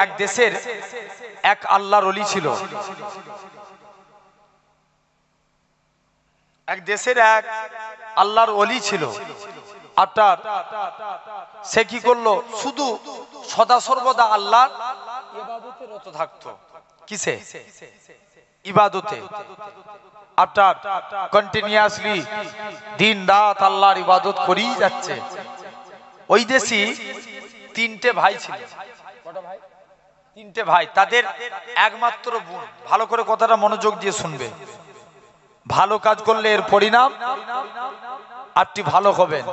এক দেশের এক আল্লাহর ওলি ছিল। এক দেশের এক আল্লাহর ওলি ছিল। আপনার সে কি করলো, শুধু সদা সর্বদা আল্লাহর ইবাদতে রত থাকতো। কিসে? ইবাদতে। আপনার কন্টিনিউয়াসলি দিন রাত আল্লাহর ইবাদত করেই যাচ্ছে। ওই দেশি তিনটে ভাই ছিল। কটা ভাই? তিনটে ভাই। তাদের একমাত্র বোন। ভালো করে কথাটা মনোযোগ দিয়ে শুনবে। ভালো কাজ করলে এর পরিণাম আপনি ভালো হবেন।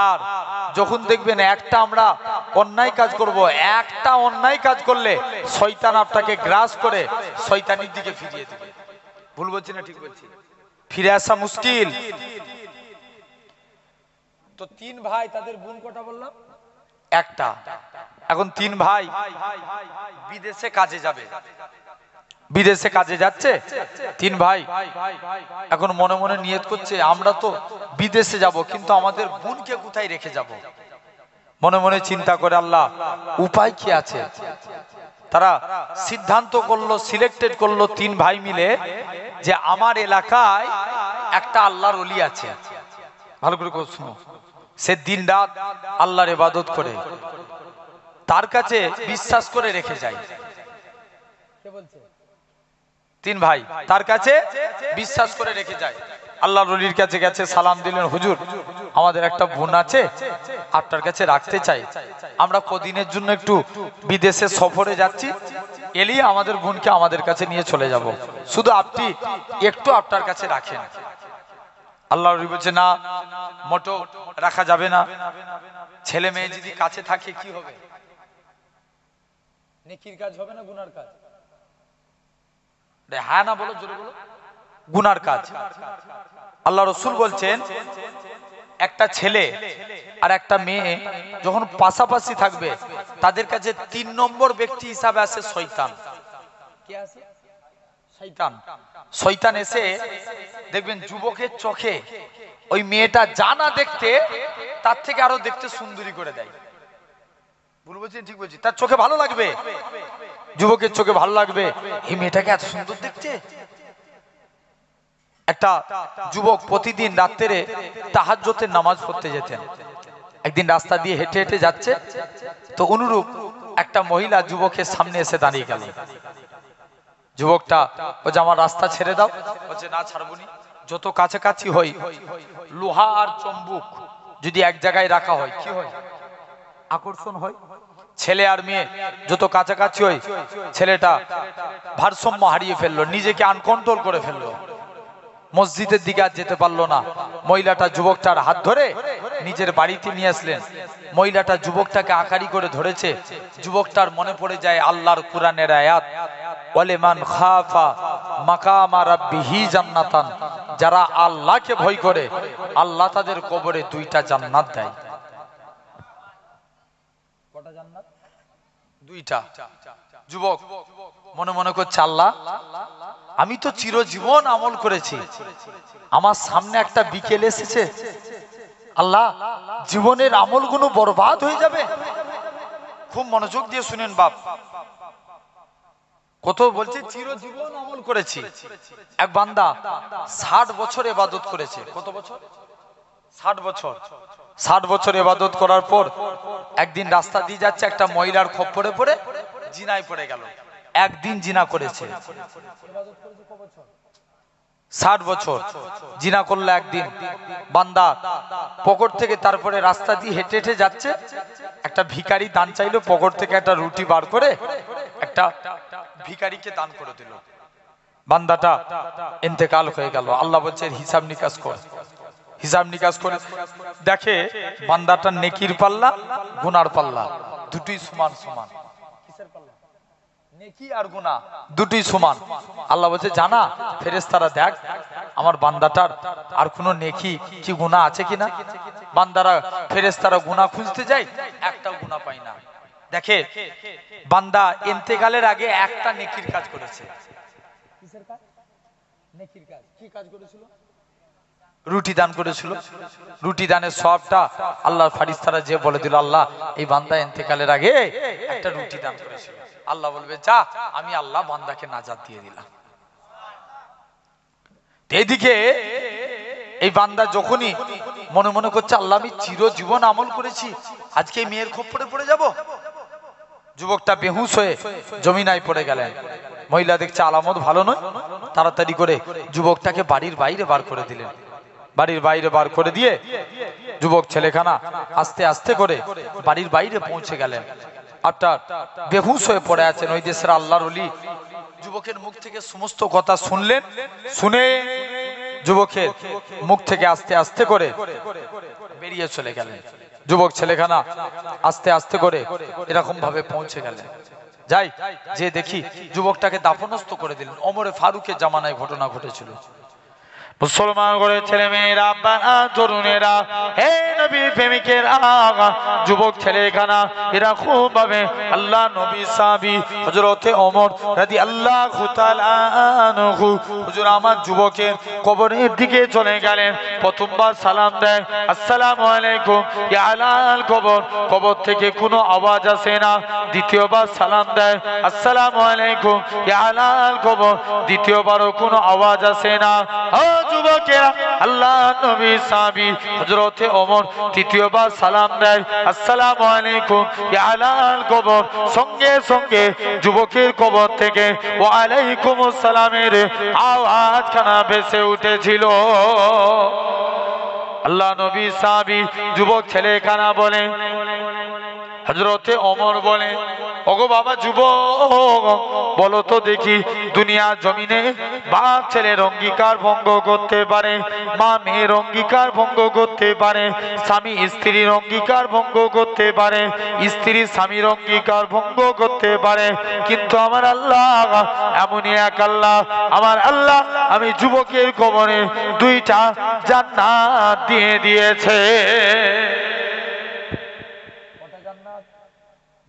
আর যখন দেখবেন একটা আমরা অন্যায় কাজ করব, একটা অন্যায় কাজ করলে শয়তান আপনাকে গ্রাস করে শয়তানির দিকে ফিরিয়ে দেবে। ভুল বলছি না ঠিক বলছি? ফিরে আসা মুশকিল। তো তিন ভাই, তাদের বোন কটা বললাম? একটা। এখন তিন ভাই বিদেশে কাজে যাবে। বিদেশে কাজে যাচ্ছে তিন ভাই। এখন মনে মনে নিয়ত করছে আমরা তো বিদেশে যাব, কিন্তু আমাদের বোনকে কোথায় রেখে যাব? মনে মনে চিন্তা করে আল্লাহ উপায় কি আছে? তারা সিদ্ধান্ত করলো, সিলেক্টেড করলো তিন ভাই মিলে যে আমার এলাকায় একটা আল্লাহর ওলি আছে। ভালো করে শুনো। সে দিন রাত আল্লাহর ইবাদত করে, তার কাছে বিশ্বাস করে রেখে যায়। কে বলছে? তিন ভাই তার কাছে বিশ্বাস করে রেখে যায়। আল্লাহর ওলির কাছে গেছে, সালাম দিলেন, হুজুর আমাদের একটা বোন আছে, আপনার কাছে রাখতে চাই। আমরা কদিনের জন্য একটু বিদেশে সফরে যাচ্ছি, এলি আমাদের বোনকে আমাদের কাছে নিয়ে চলে যাব, শুধু আপনি একটু আপনার কাছে রাখেন। আল্লাহর ওলি বলছে না, মোটো রাখা যাবে না। ছেলে মেয়ে যদি কাছে থাকে কি হবে? নেকির কাজ হবে না গুনার কাজ? হ্যাঁ না বলো, জোরে বলো। গুনার কাজ। আল্লাহ রাসূল বলছেন একটা ছেলে আর একটা মেয়ে যখন পাশাপাশি থাকবে, তাদের কাছে তিন নম্বর ব্যক্তি হিসাবে আসে শয়তান। কে আসে? শয়তান। শয়তান এসে দেখবেন যুবকের চোখে ওই মেয়েটা জানা দেখতে তার থেকে আরো দেখতে সুন্দরী করে দেয়। ভুল বলছি ঠিক বলছি? তার চোখে ভালো লাগবে, যুবকের চোখে ভালো লাগবে, এই মেয়েটাকে এত সুন্দর দেখতে। একটা যুবক প্রতিদিন রাত্রে তাহাজ্জুদের নামাজ পড়তে যেতেন। একদিন রাস্তা দিয়ে হেঁটে হেঁটে যাচ্ছে, তো অনুরূপ একটা মহিলা যুবকের সামনে এসে দাঁড়িয়ে গেল। যুবকটা বলছে আমার রাস্তা ছেড়ে দাও। বলছে না, ছাড়বনি। যত কাছাকাছি হই, লোহা আর চম্বুক যদি এক জায়গায় রাখা হয় কি হয়? আকর্ষণ হয়। ছেলে আর মেয়ে যত কাছাকাছি হয়, ছেলেটা ভারসাম্য হারিয়ে ফেললো, নিজেকে আনকন্ট্রোল করে ফেললো, মসজিদের দিকে আর যেতে পারলো না। মহিলাটা যুবকটার হাত ধরে নিজের বাড়িতে নিয়ে আসলেন। মহিলাটা যুবকটাকে আকারি করে ধরেছে। যুবকটার মনে পড়ে যায় আল্লাহর কুরআনের আয়াত, ওয়ালিমান খাফা মাকামা রাব্বিহি জান্নাতান। যারা আল্লাহকে ভয় করে, আল্লাহ তাদের কবরে দুইটা জান্নাত দেয়। কটা জান্নাত? দুইটা। যুবক মনে মনে করছে আল্লাহ, আমি তো চিরজীবন আমল করেছি, আমার সামনে একটা বিকেল এসেছে, আল্লাহ জীবনের আমলগুলো বরবাদ হয়ে যাবে। খুব মনোযোগ দিয়ে শুনেন বাপ, কত বলছে চিরজীবন আমল করেছি। এক বান্দা 60 বছর ইবাদত করেছে। কত বছর? 60 বছর। 60 বছর ইবাদত করার পর একদিন রাস্তা দিয়ে যাচ্ছে, একটা মহিলার খপ্পরে পড়ে জিনায় পড়ে গেল। একদিন জিনা করেছে। 60 বছর জিনা করলো একদিন। বান্দা পকেট থেকে তারপরে রাস্তা দিয়ে হেঁটে হেঁটে যাচ্ছে, একটা ভিখারি দান চাইলো, পকেট থেকে একটা রুটি বার করে একটা ভিখারিকে দান করে দিল। বান্দাটা ইন্তেকাল হয়ে গেল। আল্লাহ বলছে হিসাব নিকাশ কর। হিসাব নিকাশ করে দেখে বান্দাটা নেকির পাল্লা গুনার পাল্লা দুটোই সমান সমান। কিসের পাল্লা? নেকি আর গুনাহ দুটোই সমান। আল্লাহ বলছে জানা ফেরেশতারা দেখ আমার বান্দাটার আর কোনো নেকি কি গুনাহ আছে কিনা। বান্দারা ফেরেশতারা গুনাহ খুঁজতে যায়, একটাও গুনাহ পায় না। দেখে বান্দা ইন্তেকালের আগে একটা নেকির কাজ করেছে। কিসের কাজ? নেকির কাজ। কি কাজ করেছিল? রুটি দান করেছিল, রুটি দানের সবটা আল্লাহর ফারিস্তারা যে বলে দিল, আল্লাহ এই বান্দা ইন্তেকালের আগে একটা রুটি দান করেছিল, আল্লাহ বলবে যা, আমি আল্লাহ বান্দাকে নাজাত দিয়ে দিলাম। এইদিকে এই বান্দা যখনই মনে মনে করছে আল্লাহ আমি চিরজীবন আমল করেছি, আজকে মেয়ের খপ্পরে পড়ে যাব, যুবকটা বেহুশ হয়ে জমিনায় পড়ে গেলেন। মহিলা দেখছে আলামত ভালো নয়, তাড়াতাড়ি করে যুবকটাকে বাড়ির বাইরে বার করে দিলেন। বাড়ির বাইরে বার করে দিয়ে যুবক ছেলেখানা আস্তে আস্তে করে বাড়ির বাইরে পৌঁছে গেলেন। আপনার বেহুশ হয়ে পড়ে আছেন ওই দেশের আল্লাহর ওলি। যুবকের মুখ থেকে সমস্ত কথা শুনলেন, শুনে যুবকের মুখ থেকে আস্তে আস্তে করে বেরিয়ে চলে গেলেন। যুবক ছেলেখানা আস্তে আস্তে করে এরকম ভাবে পৌঁছে গেলেন। যাই যে দেখি যুবকটাকে দাফনস্থ করে দিলেন। ওমরে ফারুকের জামানায় ঘটনা ঘটেছিল। মুসলমান করে ছেলে মেয়েরা, তরুণেরা, হে নবীর প্রেমিকেরা, যুবক ছেলেখানা এরা খুব ভাবে আল্লাহ নবী সাহাবী হযরতে ওমর রাদিয়াল্লাহু তাআলা আনহু হুজুর আমার যুবকের কবরের দিকে চলে গেলেন। প্রথমবার সালাম দেয়, আসসালামু আলাইকুম ইয়া আলাল কবর, কবর থেকে কোনো আওয়াজ আসে না। দ্বিতীয়বার সালাম দেয়, আসসালামু আলাইকুম ইয়া আলাল কবর, দ্বিতীয়বারও কোনো আওয়াজ আসে না। যুবকেরা, আল্লাহ নবী সাহাবী হযরতে ওমর তৃতীয়বার সালাম দেয়, আসসালামু আলাইকুম ইয়া আলাল কবর, সঙ্গে সঙ্গে যুবকের কবর থেকে ওয়া আলাইকুমুস সালামের আওয়াজখানা ভেসে উঠেছিল। আল্লাহ নবী সাহাবী যুবক ছেলেখানা বলে, হযরতে ওমর বলে, ওগো বাবা যুবক, বলো তো দেখি দুনিয়া জমিনে বাপ ছেলের অঙ্গীকার ভঙ্গ করতে পারে, মা মেয়ের অঙ্গীকার ভঙ্গ করতে পারে, স্বামী স্ত্রীর অঙ্গীকার ভঙ্গ করতে পারে, স্ত্রী স্বামীর অঙ্গীকার ভঙ্গ করতে পারে, কিন্তু আমার আল্লাহ এমনই এক আল্লাহ, আমার আল্লাহ আমি যুবকের কবরে দুইটা জান্নাত দিয়ে দিয়েছে।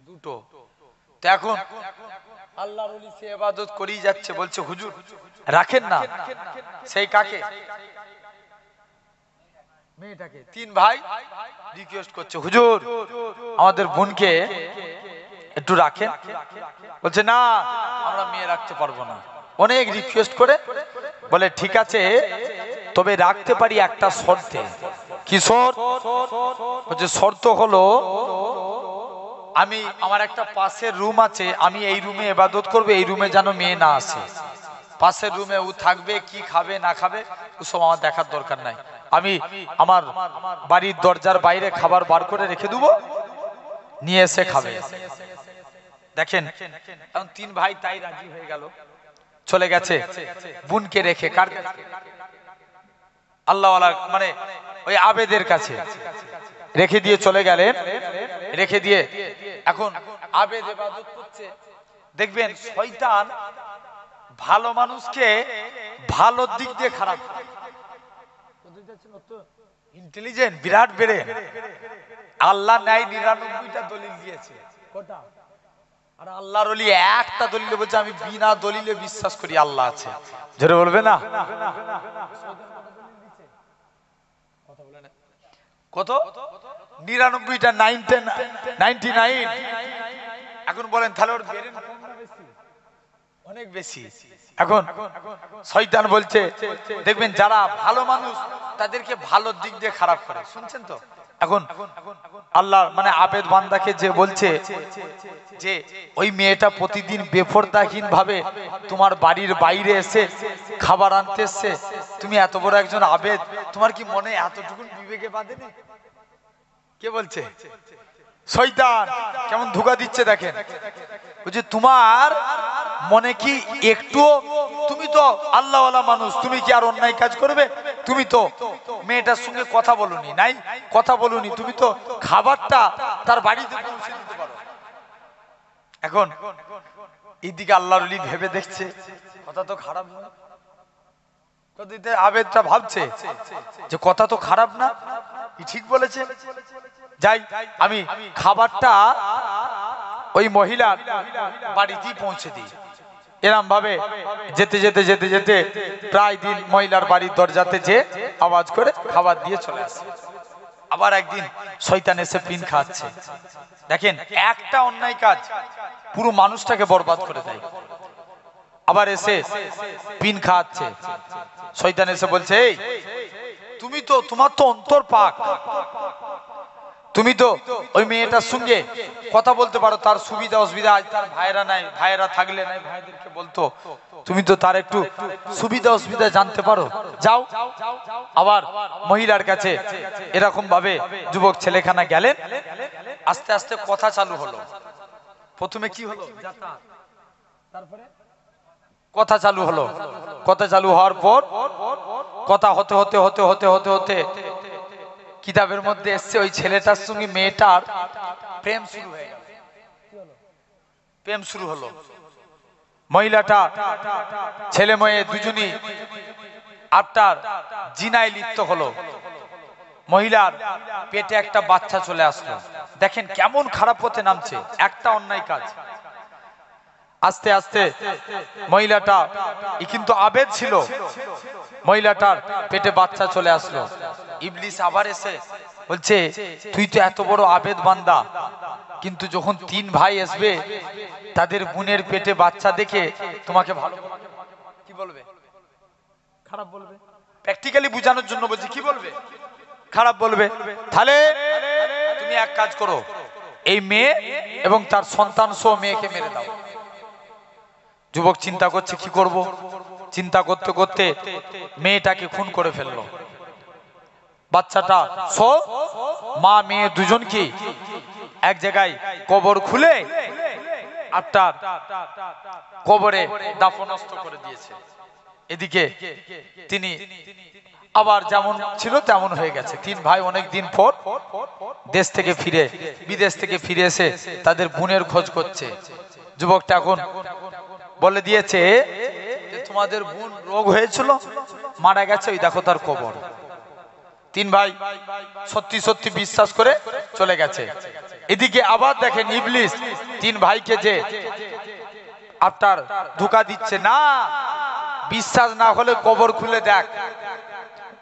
দুটো। এখন আল্লাহর ওলি সে ইবাদত করেই যাচ্ছে, বলছে হুজুর রাখেন না। সেই কাকে? মেয়েটাকে। তিন ভাই রিকোয়েস্ট করছে, হুজুর আমাদের বোনকে একটু রাখেন। বলছে না, আমরা মেয়ে রাখতে পারবো না। অনেক রিকোয়েস্ট করে বলে ঠিক আছে, তবে রাখতে পারি একটা শর্তে। কি শর্ত? বলছে শর্ত হলো আমি আমার একটা পাশের রুম আছে, আমি এই রুমে ইবাদত করব, এই রুমে যেন মেয়ে না আসে। পাশের রুমে ও থাকবে, কি খাবে না খাবে ওসব আমার দেখার দরকার নাই। আমি আমার বাড়ির দরজার বাইরে খাবার বার করে রেখে দেবো, নিয়ে এসে খাবে। দেখেন এখন তিন ভাই তাই রাজি হয়ে গেল, চলে গেছে বোনকে রেখে। কার কাছে? আল্লাহওয়ালা মানে ওই আবেদের কাছে রেখে দিয়ে চলে গেলেন। রেখে দিয়ে এখন আবেদ ইবাদত করছে। দেখবেন শয়তান ভালো মানুষকে ভালো দিক দিয়ে খারাপ, ইন্টেলিজেন্ট বিরাট বেড়ে আল্লাহ নাই 99টা দলিল দিয়েছে। কটা? আর আল্লাহর ওলি একটা দলিলে বলছে আমি বিনা দলিলে বিশ্বাস করি আল্লাহ আছে। জোরে বলবে না? কত? 99টা, 99। এখন বলেন তাহলে ওর ব্রেন কম না বেশি? অনেক বেশি। এখন শয়তান বলছে দেখবেন যারা ভালো মানুষ তাদেরকে ভালো দিক দিয়ে খারাপ করে। শুনছেন তো? এখন আল্লাহ মানে আবেদ বান্দাকে যে বলছে যে ওই মেয়েটা প্রতিদিন বেপরদাহীন ভাবে তোমার বাড়ির বাইরে এসে খাবার আনতে এসছে, তুমি এত বড় একজন আবেদ, তোমার কি মনে এতটুকু বিবেকে বাঁধেনি? কে বলছে? শয়তান কেমন ধোঁকা দিচ্ছে দেখেন। বলছে তোমার মনে কি একটুও, তুমি তো আল্লাহওয়ালা মানুষ, তুমি কি আর অন্যায় কাজ করবে? তুমি তো মেয়েটার সঙ্গে কথা বলুনি, নাই কথা বলুনি, তুমি তো খাবারটা তার বাড়িতে পৌঁছে দিতে পারো। এখন এইদিকে আল্লাহর ওলি ভেবে দেখছে কথা তো খারাপ না, আবেদটা ভাবছে যে কথা তো খারাপ না, ঠিক বলেছে। যাই আমি খাবারটা ওই মহিলার বাড়িতেই পৌঁছে দিই। এরম ভাবে যেতে যেতে যেতে যেতে প্রায় দিন মহিলার বাড়ির দরজাতে যে আওয়াজ করে খাবার দিয়ে চলে আসে। আবার একদিন শয়তান এসে পিন খাচ্ছে। দেখেন একটা অন্যায় কাজ পুরো মানুষটাকে বরবাদ করে দেয়। আবার এসে পিন খাচ্ছে, শয়তান এসে বলছে, এই তুমি তো, তোমার তো অন্তর পাক, তুমি তো ওই মেয়েটার সঙ্গে কথা বলতে পারো, তার সুবিধা অসুবিধা, আজ তার ভাইরা নাই, ভাইরা থাকলে নাই ভাইদেরকে বলতো, তুমি তো তার একটু সুবিধা অসুবিধা জানতে পারো, যাও। আবার মহিলার কাছে এরকম ভাবে যুবক ছেলেখানা গেলেন। আস্তে আস্তে কথা চালু হলো। প্রথমে কি হলো, তারপরে কথা চালু হলো। কথা চালু হওয়ার পর কথা হতে হতে হতে হতে হতে হতে কিতাবের মধ্যে এসছে ওই ছেলেটার সঙ্গে মেয়েটার প্রেম শুরু হয়ে গেল। প্রেম শুরু হলো। মহিলাটা ছেলে মেয়ে দুজনই আফটার জিনায় লিপ্ত হলো। মহিলার পেটে একটা বাচ্চা চলে আসলো। দেখেন কেমন খারাপ পথে নামছে, একটা অন্যায় কাজ। আস্তে আস্তে মহিলাটা কিন্তু আবেদ ছিল, মহিলাটার পেটে বাচ্চা চলে আসলো। ইবলিস আবার এসে বলছে, তুই তো এত বড় আবেদ বান্দা, কিন্তু যখন তিন ভাই আসবে তাদের বোনের পেটে বাচ্চা দেখে তোমাকে ভালো কি বলবে? খারাপ বলবে। প্র্যাকটিক্যালি বোঝানোর জন্য বলছি, কি বলবে? খারাপ বলবে। তাহলে তুমি এক কাজ করো, এই মেয়ে এবং তার সন্তান সহ মেয়েকে মেরে দাও। যুবক চিন্তা করছে কি করব। চিন্তা করতে করতে মেয়েটাকে খুন করে ফেললো। বাচ্চাটা সহ মা মেয়ে দুজনকে এক জায়গায় কবর খুলে আপনার কবরে দাফনস্থ করে দিয়েছে। এদিকে তিনি আবার যেমন ছিল তেমন হয়ে গেছে। তিন ভাই অনেক দিন পর দেশ থেকে ফিরে, বিদেশ থেকে ফিরে এসে তাদের বোনের খোঁজ করছে। যুবকটা এখন বলে দিয়েছে যে তোমাদের বোন রোগ হয়েছিল, মারা গেছে, ওই দেখো তার কবর। তিন ভাই সত্যি সত্যি বিশ্বাস করে চলে গেছে। এদিকে আবার দেখেন ইবলিস তিন ভাইকে যে আপনার ধোঁকা দিচ্ছে, না বিশ্বাস না হলে কবর খুলে দেখ,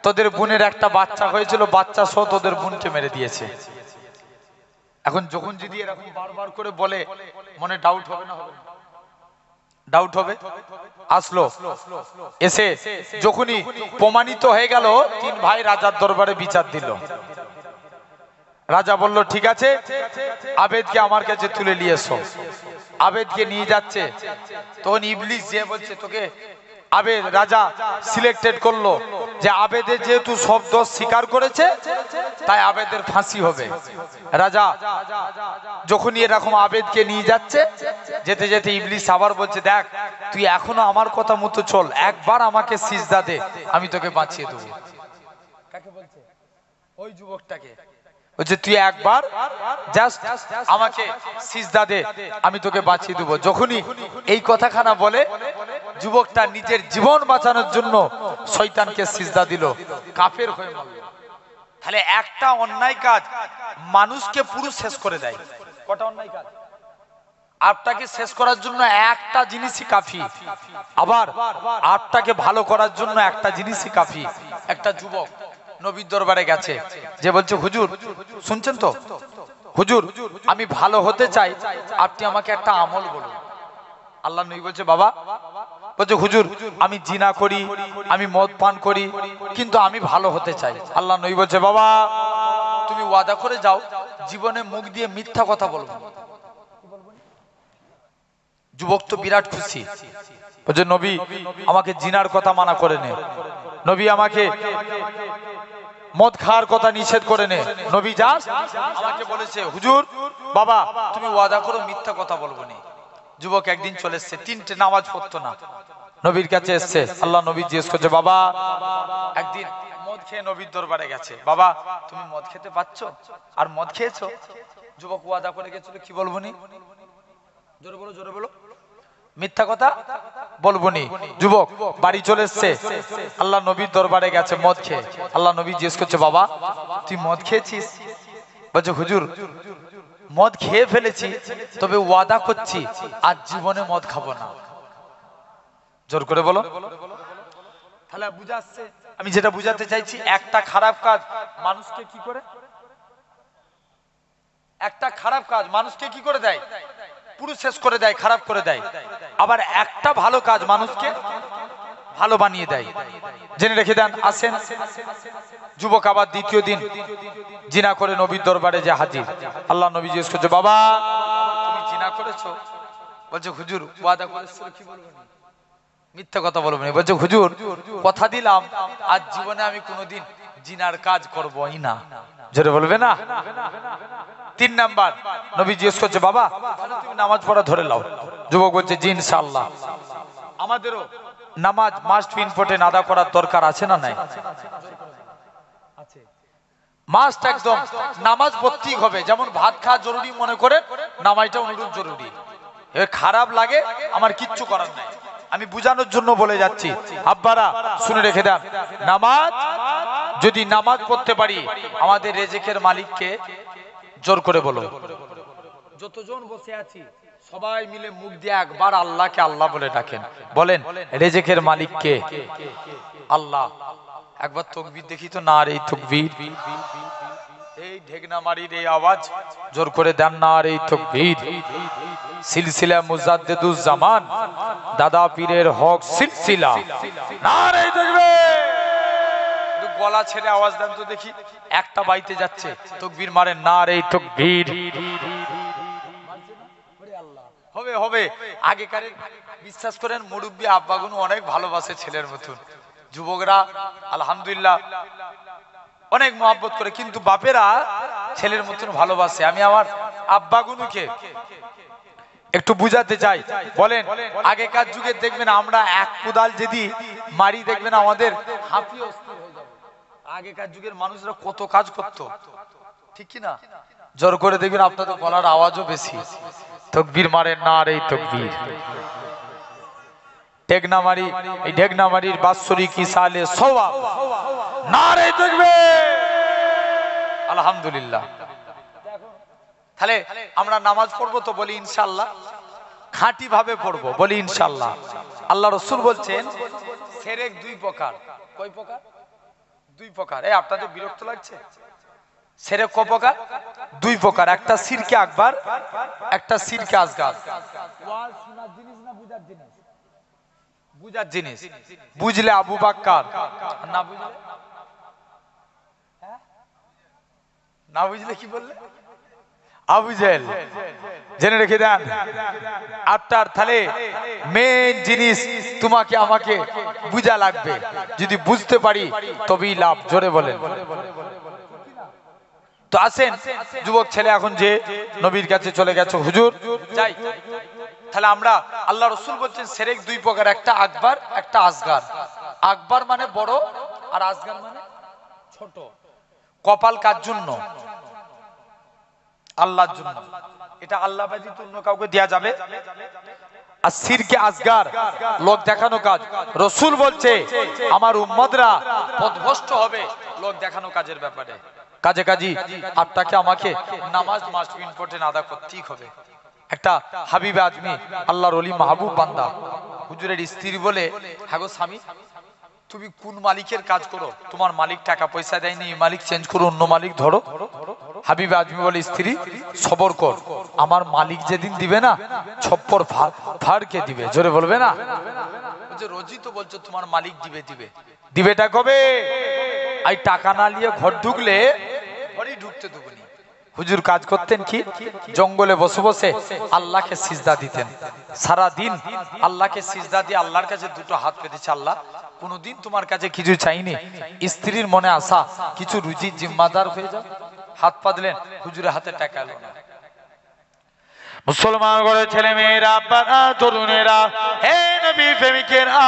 তোদের বোনের একটা বাচ্চা হয়েছিল, বাচ্চা সহ তোদের বোনকে মেরে দিয়েছে। এখন যখন যদি এরকম বারবার করে বলে মনে ডাউট হবে না? হবে ডাউট হবে। আসলো, এসে যখনই প্রমাণিত হয়ে গেল, তিন ভাই রাজার দরবারে বিচার দিল। রাজা বলল ঠিক আছে, আবেদকে আমার কাছে তুলে নিয়ে এসো। আবেদকে নিয়ে যাচ্ছে, তখন ইবলিস যে বলছে তোকে আবেদ, রাজা সিলেক্টেড করলো যে আবেদের যেহেতু সব দোষ স্বীকার করেছে তাই আবেদের ফাঁসি হবে। রাজা যখনই এরকম আবেদকে নিয়ে যাচ্ছে, যেতে যেতে ইবলিস আবার বলছে, দেখ তুই এখনো আমার কথা মতো চল, একবার আমাকে সিজদা দে, আমি তোকে বাঁচিয়ে দেবো। কাকে বলছে? ওই যুবকটাকে বলছে, তুই একবার জাস্ট আমাকে সিজদা দে, আমি তোকে বাঁচিয়ে দেবো। যখনই এই কথাখানা বলে, যুবকটা নিজের জীবন বাঁচানোর জন্য শয়তানকে সিজদা দিল, কাফের হয়ে মরল। তাহলে একটা অন্যায় কাজ মানুষকে পুরো শেষ করে দেয়। কটা অন্যায় কাজ? আপনাকে শেষ করার জন্য একটা জিনিসই কাফি, আবার আপনাকে ভালো করার জন্য একটা জিনিসই কাফি। একটা যুবক নবীর দরবারে গেছে, যে বলছে হুজুর শুনছেন তো, হুজুর আমি ভালো হতে চাই, আপনি আমাকে একটা আমল বলুন। আল্লাহ নবী বলছে, বাবা, বলছে হুজুর আমি জিনা করি, আমি মদ পান করি, কিন্তু আমি ভালো হতে চাই। আল্লাহ নবী বলছে, বাবা তুমি ওয়াদা করে যাও জীবনে মুখ দিয়ে মিথ্যা কথা বলবো। যুবক তো বিরাট খুশি, বলছে নবী আমাকে জিনার কথা মানা করে নে, নবী আমাকে মদ খাওয়ার কথা নিষেধ করে নে, নবী জাস্ট আমাকে বলেছে হুজুর বাবা তুমি ওয়াদা করো মিথ্যা কথা বলবো না। যুবক একদিন চলে এসছে, তিনটে নামাজ পড়তো না, নবীর কাছে এসছে। আল্লাহ নবী জিজ্ঞেস করছে, বাবা একদিন মদ খেয়ে নবীর দরবারে গেছে, বাবা তুমি মদ খেতে পাচ্ছো আর মদ খেয়েছো? যুবক ওয়াদা করে গেছিল কি বলবো নি? জোরে বলো, জোরে বলো। মিথ্যা কথা বলবো নি। যুবক বাড়ি চলে এসছে, আল্লাহ নবীর দরবারে গেছে মদ খেয়ে। আল্লাহ নবী জিজ্ঞেস করছে, বাবা তুই মদ খেয়েছিস? বলছে হুজুর মদ খেয়ে ফেলেছি, তবে ওয়াদা করছি আজ জীবনে মদ খাবো না। জোর করে বলো। তাহলে বুঝাচ্ছে, আমি যেটা বুঝাতে চাইছি, একটা খারাপ কাজ মানুষকে কি করে, একটা খারাপ কাজ মানুষকে কি করে দেয়, পুরো শেষ করে দেয়, খারাপ করে দেয়। আবার একটা ভালো কাজ মানুষকে ভালো বানিয়ে দেয়। জেনে রেখে দেন। আসেন, যুবক আবার দ্বিতীয় দিন জিনা করে নবীর দরবারে যে হাজির। আল্লাহ নবী জিজ্ঞেস করছে, বাবা তুমি জিনা করেছো? বলছে, হুজুর ওয়াদা করেছিল, কি বলবো, মিথ্যা কথা বলবো না। বলছে, হুজুর কথা দিলাম আজ জীবনে আমি কোনোদিন জিনার কাজ করবই না। জোরে বলবে না। 3 নাম্বার নবী জিজ্ঞেস করছে, বাবা তুমি নামাজ পড়া ধরে লাও? যুবক বলছে, জি ইনশাআল্লাহ। আমাদেরও নামাজ মাস্ট বি ইম্পর্টেন্ট আদা করার দরকার আছে না নাই? মাস্ট, একদম নামাজ পড়তেই হবে। যেমন ভাত খাওয়া জরুরি মনে করে নামাজটা অনুরূপ জরুরি। খারাপ লাগে আমার কিচ্ছু করার নাই, আমি বুঝানোর জন্য বলে যাচ্ছি। আব্বারা শুনে রেখে দেন, নামাজ যদি নামাজ পড়তে পারি, আমাদের রেজেকের মালিককে জোর করে বলো। যতজন বসে আছি সবাই মিলে মুখ দিয়ে একবার আল্লাহকে আল্লাহ বলে ডাকেন। বলেন, রেজেকের মালিককে আল্লাহ। একবার তাকবীর দেখি তো, না রে তাকবীর। এই ঢেকনা মারির এই আওয়াজ জোর করে দেন, না রে তাকবীর। সিলসিলা মুজাদ্দিদুজ জামান দাদা পীরের হক সিলসিলা, না রে তাকবীর। একটু গলা ছেড়ে আওয়াজ দেন তো দেখি, একটা বাইতে যাচ্ছে তাকবীর মারেন, না রে তাকবীর। হবে হবে। আগেকার বিশ্বাস করেন মুরব্বী আব্বাগুলো অনেক ভালোবাসে ছেলের মতন, যুবকরা আলহামদুলিল্লাহ অনেক মহব্বত করে, কিন্তু বাপেরা ছেলের মতন ভালোবাসে। আমি আমার আব্বাগুলোকে একটু বুঝাতে চাই। বলেন, আগেকার যুগে দেখবেন আমরা এক কোদাল যদি মারি, দেখবেন আমাদের হাঁপি অস্থির হয়ে যাবে। আগেকার যুগের মানুষরা কত কাজ করত, ঠিক কি না? জোর করে দেখবেন আপনাদের গলার আওয়াজও বেশি। তাকবীর মারেন, না রে তাকবীর। ঢেকনামারি, এই ঢেকনামারির বাৎসরিক সালে সওয়াব, না রে তাকবীর। আলহামদুলিল্লাহ। তাহলে আমরা নামাজ পড়বো তো বলি ইনশাআল্লাহ, খাঁটি ভাবে পড়বো বলি ইনশাআল্লাহ। আল্লাহ রাসূল বলছেন সেরেক 2 প্রকার। কয় প্রকার? 2 প্রকার। এই আপনাদের বিরক্ত লাগছে? সেরেক কয় প্রকার? 2 প্রকার। একটা শিরকে আকবার, একটা শিরকে আসগার। ওয়াজ শোনার জিনিস না বুঝার জিনিস? বুঝার জিনিস। বুঝলে আবু বকর, না বুঝলে, না বুঝলে কি বললে? আবু জেহেল। জেনে রেখে দেন আপনার। তাহলে মেন জিনিস তোমাকে আমাকে বুঝা লাগবে, যদি বুঝতে পারি তবেই লাভ। জোরে বলেন। তো আসেন, যুবক ছেলে এখন যে নবীর কাছে চলে গেছে, হুজুর যাই। তাহলে আমরা, আল্লাহ রাসূল বলছেন সেরেক 2 প্রকার, একটা আকবার, একটা আসগার। আকবার মানে বড়, আর আসগার মানে ছোট। কপাল কার জন্য? আল্লাহর জন্য। এটা আল্লাহ ব্যতীত অন্য কাউকে দেয়া যাবে? আর শিরকে আসগার লোক দেখানো কাজ। রাসূল বলছে আমার উম্মতরা পথভ্রষ্ট হবে লোক দেখানো কাজের ব্যাপারে। কাজে কাজী আপনাকে আমাকে নামাজ মাস্ট বি ইম্পর্টেন্ট আদা করতেই হবে। একটা হাবিবে আদমি আল্লাহর ওলি মাহবুব বান্দা, হুজুরের স্ত্রী বলে, হ্যাঁ গো স্বামী তুমি কোন মালিকের কাজ করো? তোমার মালিক টাকা পয়সা দেয়নি, এই মালিক চেঞ্জ করো, অন্য মালিক ধরো। হাবিবে আজমি বলে, স্ত্রী সবর কর, আমার মালিক যেদিন দিবে না ছপ্পর ফাড়কে দিবে। জোরে বলবে না? রোজই তো বলছো তোমার মালিক দিবে দিবে, দিবেটা কবে? এই টাকা না নিয়ে ঘর ঢুকলে ঘরেই ঢুকতে দেবো নি। হুজুর কাজ করতেন কি? জঙ্গলে বসে বসে আল্লাহকে সিজদা দিতেন সারা দিন। আল্লাহকে সিজদা দিয়ে আল্লাহর কাছে 2 হাত পেতেছে, আল্লাহ কোনদিন তোমার কাছে কিছু চাইনি, স্ত্রীর মনে আসা কিছু রুজির জিম্মাদার হয়ে যাও। হাত পা দিলেন, হুজুরের হাতে টাকা এলো না। মুসলমান ঘরের ছেলে মেয়েরা, আপনারা তরুণেরা, হে নবী প্রেমিকেরা,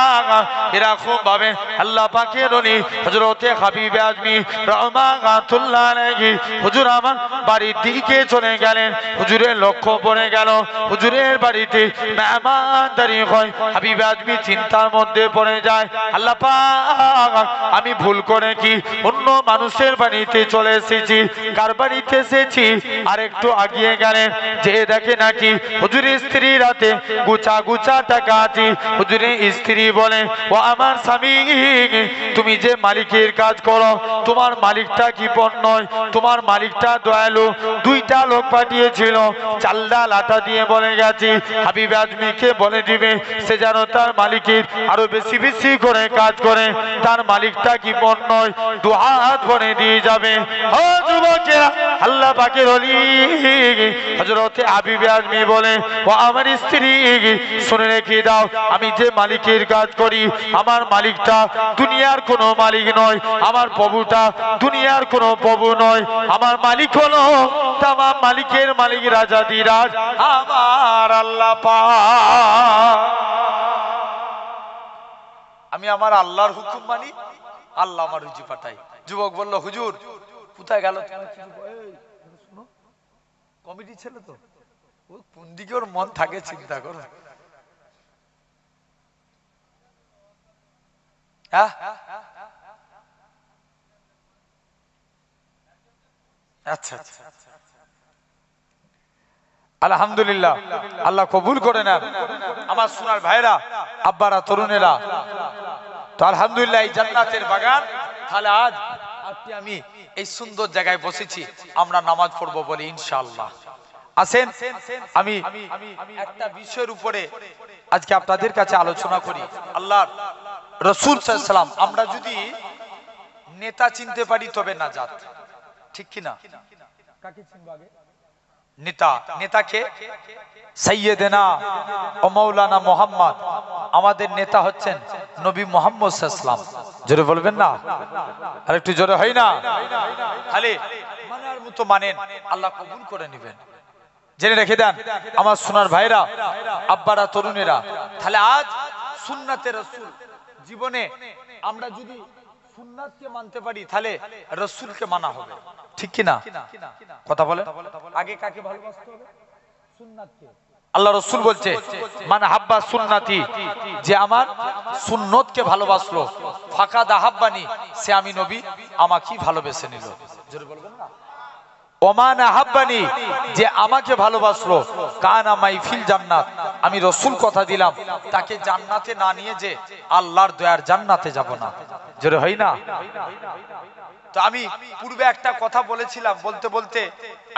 এরা খুব ভাবে আল্লাহ পাকের ওলি হযরতে হাবিবে আজমি রাহমাতুল্লাহ আলাইহি হুজুর আমার বাড়ির দিকে চলে গেলেন। হুজুরের লক্ষ্য পড়ে গেল হুজুরের বাড়িতে মেহমানদারি হয়। হাবিবে আজমি চিন্তার মধ্যে পড়ে যায়, আল্লাহ পাক আমি ভুল করে কি অন্য মানুষের বাড়িতে চলে এসেছি? কার বাড়িতে এসেছি? আর একটু আগিয়ে গেলেন, যে দেখে নাকি হুজুরের স্ত্রী রাতে গুছা গুছা টাকা আছে, হুজুরের স্ত্রী বলে, ও আমার স্বামী, তুমি যে মালিকের কাজ করো, তোমার মালিকটা কি পর নয়? তোমার মালিকটা দয়ালু। দুইটা লোক পাঠিয়েছিল, চাল ডাল আটা দিয়ে বলে গেছি হাবিব আজমিকে বলে দিবে সে যেন তার মালিকের আরো বেশি বেশি করে কাজ করে। তার মালিকটা কি পর নয়? দু হাত ভরে দিয়ে যাবে। ও যুবকেরা, আল্লাহ পাকের ওলি হযরতে হাবিব আজমি বলে, ও আমার স্ত্রী, শুনে রেখে দাও, আমি যে মালিকের কাজ করি, আমার মালিকটা দুনিয়ার কোনো মালিক নয়, আমার প্রভুটা দুনিয়ার কোনো প্রভু নয়, আমার মালিক হলো তামাম মালিকের মালিক, রাজাধিরাজ আমার আল্লাহ পাক। আমি আমার আল্লাহর হুকুম মানি, আল্লাহ আমার রুজি পাঠাই। যুবক বলল, হুজুর কোথায় গেল? কমিটি ছেলে তো, কোন দিকে ওর মন থাকে চিন্তা করো। আচ্ছা আচ্ছা, আলহামদুলিল্লাহ, আল্লাহ কবুল করে নেন আমার সোনার ভাইরা, আব্বারা, তরুণেরা। তো আলহামদুলিল্লাহ, এই জান্নাতের বাগান। তাহলে আজ আজকে আমি এই সুন্দর জায়গায় বসেছি, আমরা নামাজ পড়বো বলে ইনশাআল্লাহ। আসেন, আমি একটা বিষয়ের উপরে আজকে আপনাদের কাছে আলোচনা করি। আল্লাহর রাসূল সাল্লাল্লাহু আলাইহি ওয়াসাল্লাম, আমরা যদি নেতা চিনতে পারি তবে নাজাত, ঠিক কি না? কাকে চিনব আগে? নেতা। নেতাকে সাইয়েদেনা ও মাওলানা মুহাম্মদ, আমাদের নেতা হচ্ছেন নবী মুহাম্মদ সাল্লাল্লাহু আলাইহি ওয়াসাল্লাম। জোরে বলবেন না? আর একটু জোরে হয় না? খালি মানার মতো মানেন, আল্লাহ কবুল করে নেবেন। জেনে রেখে দেন আমার সোনার ভাইরা, আব্বারা, তরুণেরা। তাহলে আজ সুন্নাতে রাসূল জীবনে আমরা যদি সুন্নাতকে মানতে পারি, তাহলে রাসূলকে মানা হবে, ঠিক কি না? কথা বলেন, আগে কাকে ভালোবাসতে হবে? সুন্নাতকে। আল্লাহ রাসূল বলছে, মান হাব্বা সুন্নতি, যে আমার সুন্নতকে ভালোবাসলো, ফাকাদ আহাব্বানি, সে আমি নবী আমাকে ভালোবেসে নিল। জোরে বলবেন না? ওমান আহাব্বানি, যে আমাকে ভালোবাসলো, কানা মাই ফিল জান্নাত, আমি রাসূল কথা দিলাম তাকে জান্নাতে না নিয়ে যে আল্লাহর দয়ার জান্নাতে যাব না। জোরে হয় না? তো আমি পূর্বে একটা কথা বলেছিলাম, বলতে বলতে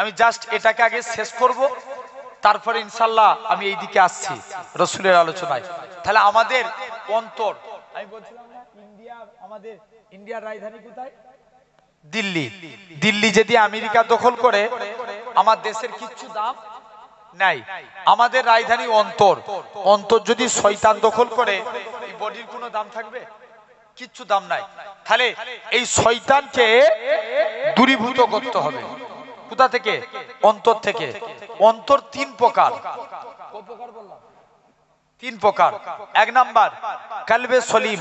আমি জাস্ট এটাকে আগে শেষ করব, তারপরে ইনশাআল্লাহ আমি এই দিকে আসছি রাসূলের আলোচনায়। তাহলে আমাদের অন্তর, আমি বলছিলাম না, ইন্ডিয়া, আমাদের ইন্ডিয়ার রাজধানী কোথায়? দিল্লি। দিল্লি যদি আমেরিকা দখল করে, আমার দেশের কিচ্ছু দাম নাই। আমাদের রাজধানী অন্তর। অন্তর যদি শয়তান দখল করে, এই বডির কোনো দাম থাকবে? কিচ্ছু দাম নাই। তাহলে এই শয়তানকে দূরীভূত করতে হবে। কোথা থেকে? অন্তর থেকে। অন্তর তিন প্রকার। কত প্রকার বললাম? তিন প্রকার। এক নাম্বার কালবে সলিম,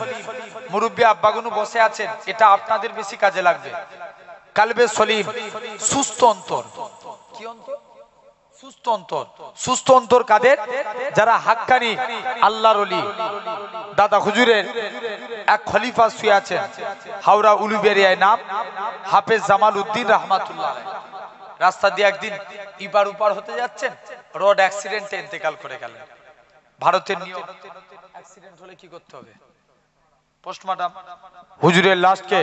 মুরব্বী আব্বাগুনু বসে আছেন, এটা আপনাদের বেশি কাজে লাগবে। কালবে সলিম, সুস্থ অন্তর। কি অন্তর? সুস্থ অন্তর। সুস্থ অন্তর কাদের? যারা হাক্কানি আল্লাহর ওলি। দাদা হুজুরের এক খলিফা শুয়ে আছেন হাওড়া উলুবেরিয়ায়, নাম হাফেজ জামাল উদ্দিন রাহমাতুল্লাহ আলাইহি। রাস্তা দিয়ে একদিন ইপার উপার হতে যাচ্ছেন, রোড অ্যাক্সিডেন্টে ইন্তেকাল করে গেলেন। ভারতের নিয়ম, অ্যাক্সিডেন্ট হলে কি করতে হবে? পোস্টমর্টম। হুজুরের লাশকে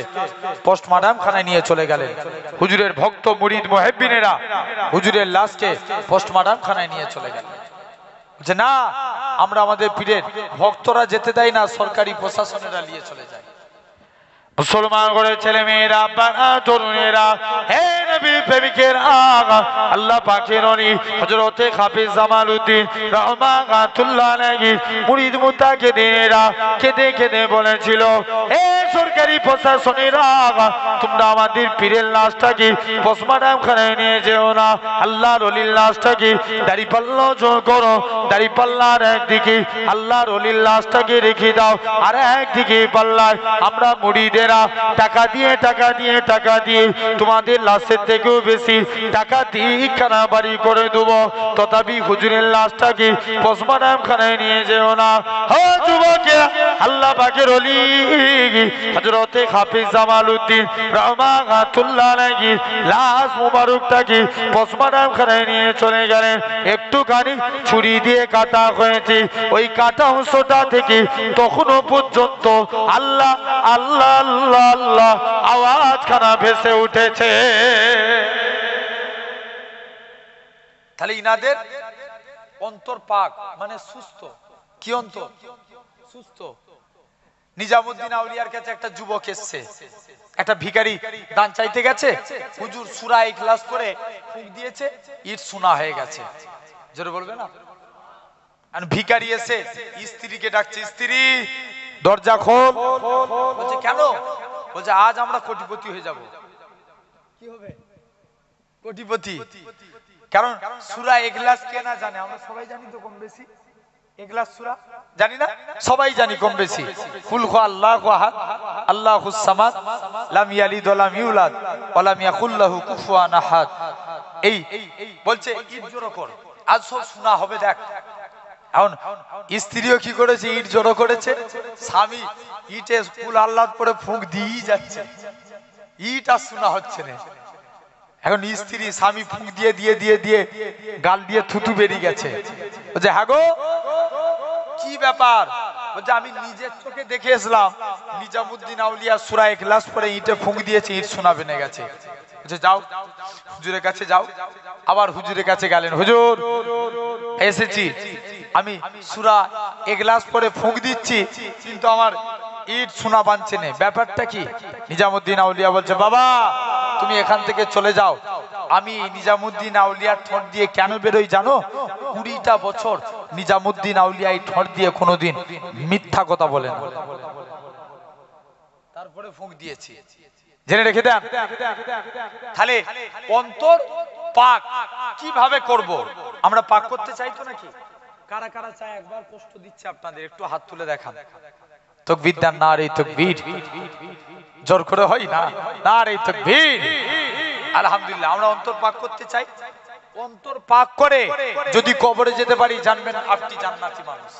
পোস্টমর্টম খানায় নিয়ে চলে গেলেন। হুজুরের ভক্ত মুরিদ মুহিব্বিনেরা হুজুরের লাশকে পোস্টমর্টম খানায় নিয়ে চলে গেলেন। যে না, আমরা আমাদের পীরের ভক্তরা যেতে দেয় না, সরকারি প্রশাসনেরা নিয়ে চলে যায়। মুসলমান করে ছেলে মেয়েরা, বাবা, তরুণেরা, হে নবীর প্রেমিকের আগা, আল্লাহ পাকের ওলি হযরতে হাফেজ জামাল উদ্দিন রাহমাতুল্লাহ আলাইহি মুরিদ মুতাকিদিনেরা কেঁদে কেঁদে বলেছিল, হে সরকারি প্রশাসনেরা, তোমরা আমাদের পীরের লাশটাকে পোস্টমর্টম খানায় নিয়ে যেও না। আল্লাহর ওলির লাশটাকে দাড়িপাল্লা জোর করো, দাড়িপাল্লার একদিকে আল্লাহর ওলির লাশটাকে রেখে দাও, আর একদিকে পাল্লায় আমরা মুরিদের টাকা দিয়ে তোমাদের লাশের থেকেও বেশি টাকা দিয়ে খানা বাড়ি করে দেব, তথাপি হুজুরের লাশটাকে পোস্টমর্টম খানায় নিয়ে যেও না। ও যুবকেরা, আল্লাহ পাকের ওলি হযরত লতে হাফিজ জামালউদ্দিন রহমাতুল্লাহ আলাইহি লাশ মুবারকটাকে পোস্টমর্টম খানায় নিয়ে চলে গেলেন। একটুখানি ছুরি দিয়ে কাটা হয়েছে, ওই কাটা অংশটা থেকে তখনও পর্যন্ত আল্লাহ আল্লাহ আল্লাহ আল্লাহ আওয়াজখানা ভেসে উঠেছে। তাহলে ইনাদের অন্তর পাক মানে সুস্থ। কি অন্তর? সুস্থ। নিজামুদ্দিন আউলিয়ার কাছে একটা যুবক এসছে, একটা ভিখারি দান চাইতে গেছে, হুজুর সূরা ইখলাস করে ফুঁক দিয়েছে, ইট সোনা হয়ে গেছে। জোরে বলবে না? আর ভিখারি এসে স্ত্রীকে ডাকছে, স্ত্রী দরজা খোল। বলছে কেন? বলছে আজ আমরা কোটিপতি হয়ে যাব। কি হবে? কোটিপতি। কারণ সূরা ইখলাস কে না জানে? আমরা সবাই জানি তো কম বেশি। ইখলাস সূরা জানি না? সবাই জানি কম বেশি। কুল হু আল্লাহু আহাদ আল্লাহুস সামাদ লাম ইয়ালিদ ওয়া লাম ইউলাদ ওয়া লাম ইয়াকুল লাহু কুফুয়ান আহাদ। এই বলছে ইট জোড়ো কর, আজ সব শোনা হবে। দেখ এখন স্ত্রীও কি করেছে? ইট জোড়ো করেছে। স্বামী ইটে কুল আল্লাহ পরে ফুঁক দিয়েই যাচ্ছে, ইট আর শোনা হচ্ছে না। এখন স্ত্রী স্বামী ফুঁক দিয়ে দিয়ে দিয়ে দিয়ে গাল দিয়ে থুতু বেরিয়ে গেছে। বলছে হ্যাঁ গো কি ব্যাপার? বলছে আমি নিজের চোখে দেখে এসলাম নিজামুদ্দিন আউলিয়া সূরা ইখলাস পরে ইটে ফুঁক দিয়েছে, ইট সোনা বেনে গেছে। বলছে যাও হুজুরের কাছে যাও। আবার হুজুরের কাছে গেলেন, হুজুর এসেছি, আমি সূরা ইখলাস পরে ফুঁক দিচ্ছি কিন্তু আমার ইট সোনা বানছে না, ব্যাপারটা কি? নিজামুদ্দিন আউলিয়া বলছে বাবা তুমি এখান থেকে চলে যাও। আমি নিজামুদ্দিন আউলিয়ার ঠোঁট দিয়ে কেন বেরোই জানো? 20টা বছর নিজামুদ্দিন আউলিয়া এই ঠোঁট দিয়ে কোনোদিন মিথ্যা কথা বলেন, তারপরে ফুঁক দিয়েছি। জেনে রেখে দেন। তাহলে অন্তর পাক কিভাবে করব? আমরা পাক করতে চাই তো নাকি? কারা কারা চায়? একবার কষ্ট দিচ্ছে আপনাদের, একটু হাত তুলে দেখান। তাকবীর দেন, নারে তাকবীর। জোর করে হয় না? নারে তাকবীর। আলহামদুলিল্লাহ। আমরা অন্তর পাক করতে চাই। অন্তর পাক করে যদি কবরে যেতে পারি, জানবেন আপনি জান্নাতি মানুষ,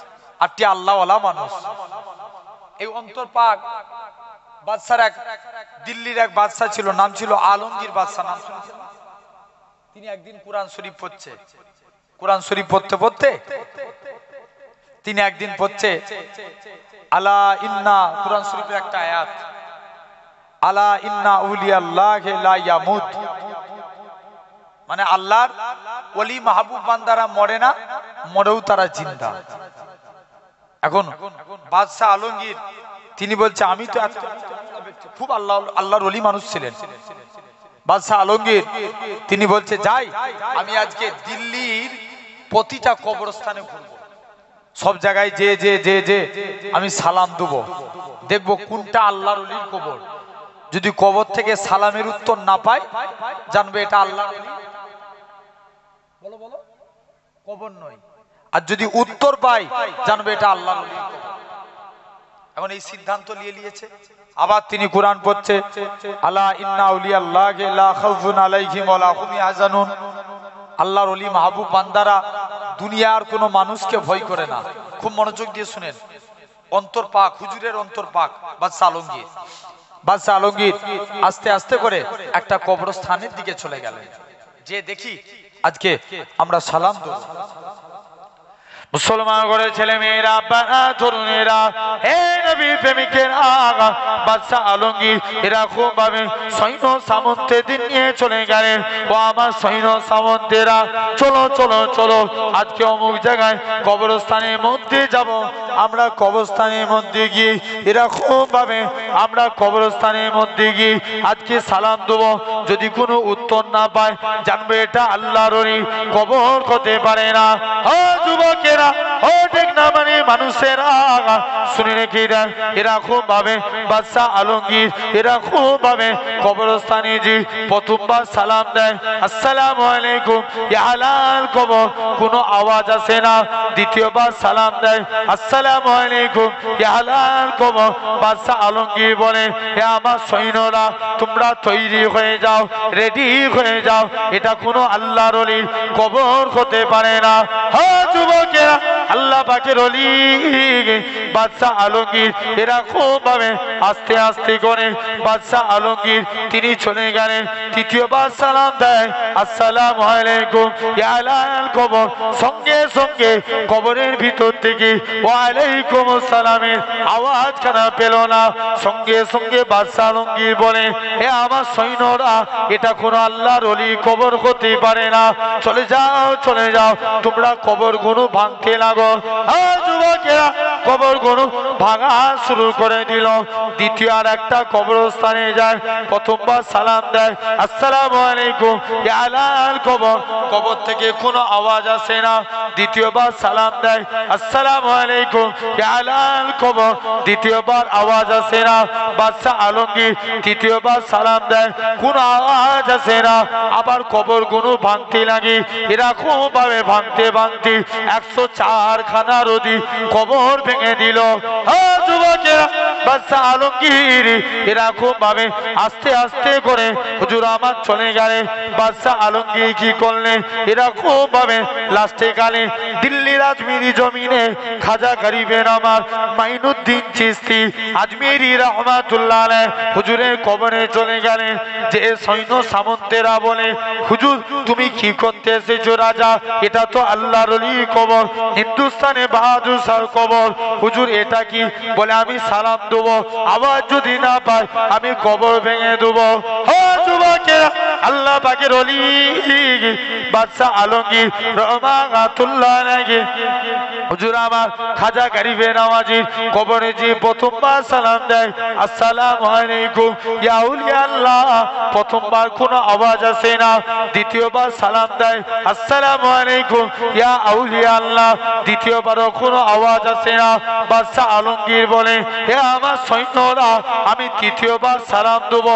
আপনি আল্লাহওয়ালা মানুষ। এই অন্তর পাক বাদশার এক দিল্লির এক বাদশা ছিল, নাম ছিল আলমগীর বাদশা। নাম শুনেছেন? তিনি একদিন কোরআন শরীফ পড়ছে, কোরআন শরীফ পড়তে পড়তে তিনি একদিন পড়ছে আলা ইন্না, কোরআন শরীফের একটা আয়াত, আলা ইন্না আউলিয়াল্লাহি লা ইয়ামুত, মানে আল্লাহর ওলি মাহবুব বান্দারা মরে না, মরেও তারা জিন্দা। এখন বাদশা আলমগীর তিনি বলছে আমি তো খুব আল্লাহর ওলি মানুষ ছিলেন। বাদশা আলমগীর তিনি বলছে যাই, আমি আজকে দিল্লির প্রতিটা কবরস্থানে ঘুরবো, সব জায়গায় যে যে যে যে আমি সালাম দেবো, দেখবো কোনটা আল্লাহর ওলির কবর। যদি কবর থেকে সালামের উত্তর না পায়, জানবে এটা আল্লাহর ওলি, বলো বলো, কবর নয়। আর যদি উত্তর পায়, জানবে এটা আল্লাহর ওলির কবর। এখন এই সিদ্ধান্ত নিয়েছে। আবার তিনি কোরআন পড়ছে আলা ইন্না আউলিয়াল্লাহি লা খাউফুন আলাইহিম ওয়া লা হুম ইয়াহজানুন। আল্লাহর ওলি মাহবুব বান্দারা দুনিয়ার কোনো মানুষকে ভয় করে না। খুব মনোযোগ দিয়ে শুনেন। অন্তর পাক, হুজুরের অন্তর পাক। বাদশা আলমগীর, বাদশা আলমগীর আস্তে আস্তে করে একটা কবরস্থানের দিকে চলে গেলেন। যে দেখি আজকে আমরা সালাম দেব। মুসলমান করে ছেলে মেয়েরা, বাবা তরুণেরা, হে নবী প্রেমিকেরা, বাদশা আলমগীর এরা খুব ভাবে সৈন্য সামন্তেদের নিয়ে চলে গেলেন। ও আমার সৈন্য সামন্তেরা, চলো চলো চলো, আজকে অমুক জায়গায় কবরস্থানের মধ্যে যাব। আমরা কবরস্থানের মধ্যে গিয়ে এরা খুব ভাবে আমরা কবরস্থানের মধ্যে গিয়ে আজকে সালাম দেবো। যদি কোনো উত্তর না পায়, জানবে এটা আল্লাহর ওলি, কবর হতে পারে না। ও যুবকেরা, ও ঠিক না মানে মানুষেরা, শুনে রেখে দেন। এরা খুব ভাবে বাদশা আলমগীর এরা খুব ভাবে কবরস্থানে যে প্রথমবার সালাম দেয়, আসসালামু আলাইকুম, ইয়া হালাল কবর, কোনো আওয়াজ আসে না। দ্বিতীয়বার সালাম দেয়, আসসালামু আলাইকুম, ইয়া হালাল কবর। বাদশা আলমগীর বলে, হে আমার সৈন্যরা, তোমরা তৈরি হয়ে যাও, রেডি হয়ে যাও, এটা কোনো আল্লাহর ওলির কবর হতে পারে না। হ্যাঁ যুবকেরা, আল্লাহ পাকের ওলি বাদশাহ আলমগীর এরা খুব ভাবে আস্তে আস্তে করে বাদশাহ আলমগীর তিনি চলে গেলেন তৃতীয়বার সালাম দেয় আসসালামু আলাইকুম ইয়া আলাল কবর সঙ্গে সঙ্গে কবরের ভিতর থেকে ওয়া আলাইকুম আসসালামের আওয়াজ কানা পেল না সঙ্গে সঙ্গে বাদশাহ আলমগীর বলে হে আমার সৈন্যরা এটা কোনো আল্লাহর ওলি কবর হতে পারে না চলে যাও তোমরা কবর গুলো ভাঙতে লাগো যুবকেরা কবর গুলো ভাঙা শুরু করে দিল দ্বিতীয় আর একটা কবরস্থানে যায় প্রথমবার সালাম দেয় আসসালামু আলাইকুম ইয়া আলাল কবর কবর থেকে কোনো আওয়াজ আসে না দ্বিতীয়বার সালাম দেয় আসসালামু আলাইকুম ইয়া আলাল কবর দ্বিতীয়বার আওয়াজ আসে না বাদশাহ আলমগীর তৃতীয়বার সালাম দেয় কোনো আওয়াজ আসে না আবার কবর গুলো ভাঙতে লাগে এরকম ভাবে ভাঙতে 104 খানা রোদি কবর ভেঙে দিল যুবকেরা বাদশাহ আলমগীর এরকম ভাবে আস্তে আস্তে করে হুজুর আমার চলে গেলে বাদশাহ আলমগীর কি করলেন এরকম ভাবে লাস্টে গেলে দিল্লির আজমিরি জমিনে খাজা গরিবের আমার মাইনুদ্দিন চিশতি আজমিরি রহমাতুল্লাহ আলাইহি হুজুরের কবরে চলে গেলেন যে সৈন্য সামন্তেরা বলে হুজুর তুমি কি করতে এসেছো রাজা এটা তো আল্লাহর ওলি কবর হিন্দুস্তানে বাহাদুর শাহ কবর হুজুর এটা কি বলে আমি সালাম দেবো আওয়াজ যদি না পাই আমি কবর ভেঙে দেবো যুবকেরা আল্লাহ পাকের ওলি বাদশাহ আলমগীর রহমাতুল্লাহ আলাইহি হুজুর আমার খাজা গরিবে নওয়াজির কবরে যে প্রথমবার সালাম দেয় আসসালামু আলাইকুম ইয়া আউলিয়া আল্লাহ প্রথমবার কোনো আওয়াজ আসে না দ্বিতীয়বার সালাম দেয় আসসালামু আলাইকুম ইয়া আউলিয়া আল্লাহ দ্বিতীয়বারও কোনো আওয়াজ আসে না বাদশাহ আলমগীর বলে হে আমার সৈন্যরা আমি তৃতীয়বার সালাম দেব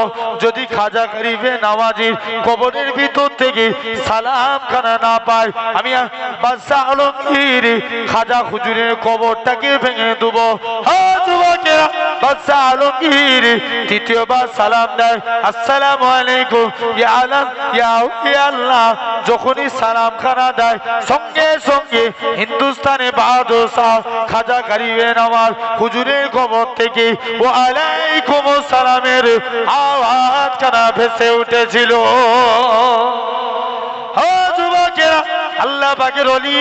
যদি খাজা গরিবে নওয়াজির কবরের ভিতর থেকে সালাম খানা না পাই আমি বাদশাহ আলমগীর খাজা হুজুরের কবরটাকে ভেঙে দেবো যুবকেরা বাদশাহ আলমগীর তৃতীয়বার সালাম দেয় আসসালামু আলাইকুম ইয়া আউলিয়া আল্লাহ যখনই সালাম খানা দেয় সঙ্গে সঙ্গে হিন্দুস্তানে বাহাদুর শাহ খাজা গরিবে নওয়াজ হুজুরের কবর থেকে ওয়া আলাইকুম আসসালামের আওয়াজ কানা ভেসে উঠেছিল যুবকেরা আল্লাহ পাকের ওলি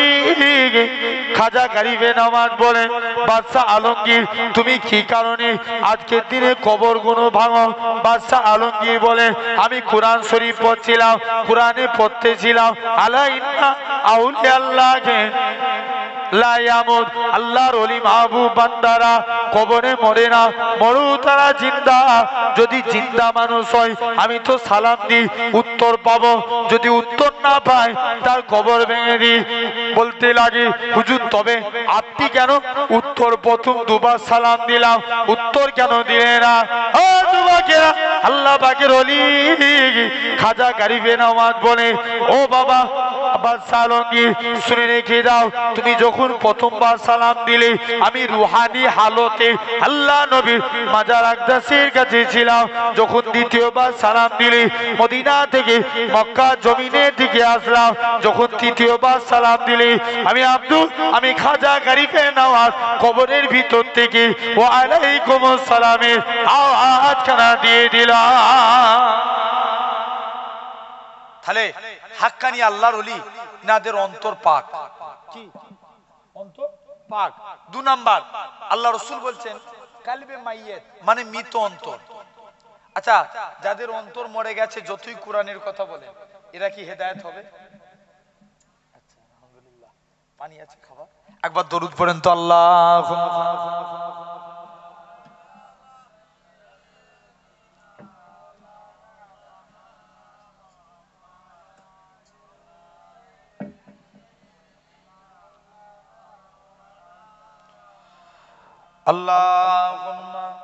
খাজা গরিবে নওয়াজ বলে বাদশাহ আলমগীর তুমি কি কারণে আজকের দিনে কবর গুলো ভাঙো বাদশাহ আলমগীর বলে আমি কোরআন শরীফ পড়ছিলাম কোরআনে পড়তেছিলাম আলা ইন্না আউলিয়া আল্লাহকে লা ইয়ামুত আল্লাহর ওলি মাহবুব বান্দারা কবরে মরে না মরু তারা জিন্দা যদি জিন্দা মানুষ হয় আমি তো সালাম দিই উত্তর পাবো যদি উত্তর না পাই তার কবর ভেঙে দিই বলতে লাগে হুজুর তবে আপনি কেন উত্তর প্রথম দুবার সালাম দিলাম উত্তর কেন দিলে না যুবকেরা আল্লাহ পাকের ওলি খাজা গরিবে নওয়াজ বলে ও বাবা বাদশাহ আলমগীর শুনে রেখে দাও তুমি যখন প্রথমবার সালাম দিলে আমি রুহানি হালতে আল্লাহ নবীর মাজার আকদাসের কাছে ছিলাম যখন দ্বিতীয়বার সালাম দিলে মদিনা থেকে মক্কা জমিনের দিকে আসলাম যখন তৃতীয়বার সালাম দিলে আমি খাজা গরিবে নওয়াজ কবরের ভিতর থেকে ওয়া আলাইকুম আসসালামের আওয়াজ কানা দিয়ে দিলাম তাহলে হাক্কানি আল্লাহর ওলি ইনাদের অন্তর পাক কি অন্তর পাক 2 নাম্বার আল্লাহ রাসূল বলছেন কালবে মাইয়িত মানে মৃত অন্তর আচ্ছা যাদের অন্তর মরে গেছে যতই কোরআনের কথা বলেন এরা কি হেদায়েত হবে আচ্ছা আলহামদুলিল্লাহ পানি আছে খাবার একবার দরুদ পড়েন তো আল্লাহুম্মা Allahumma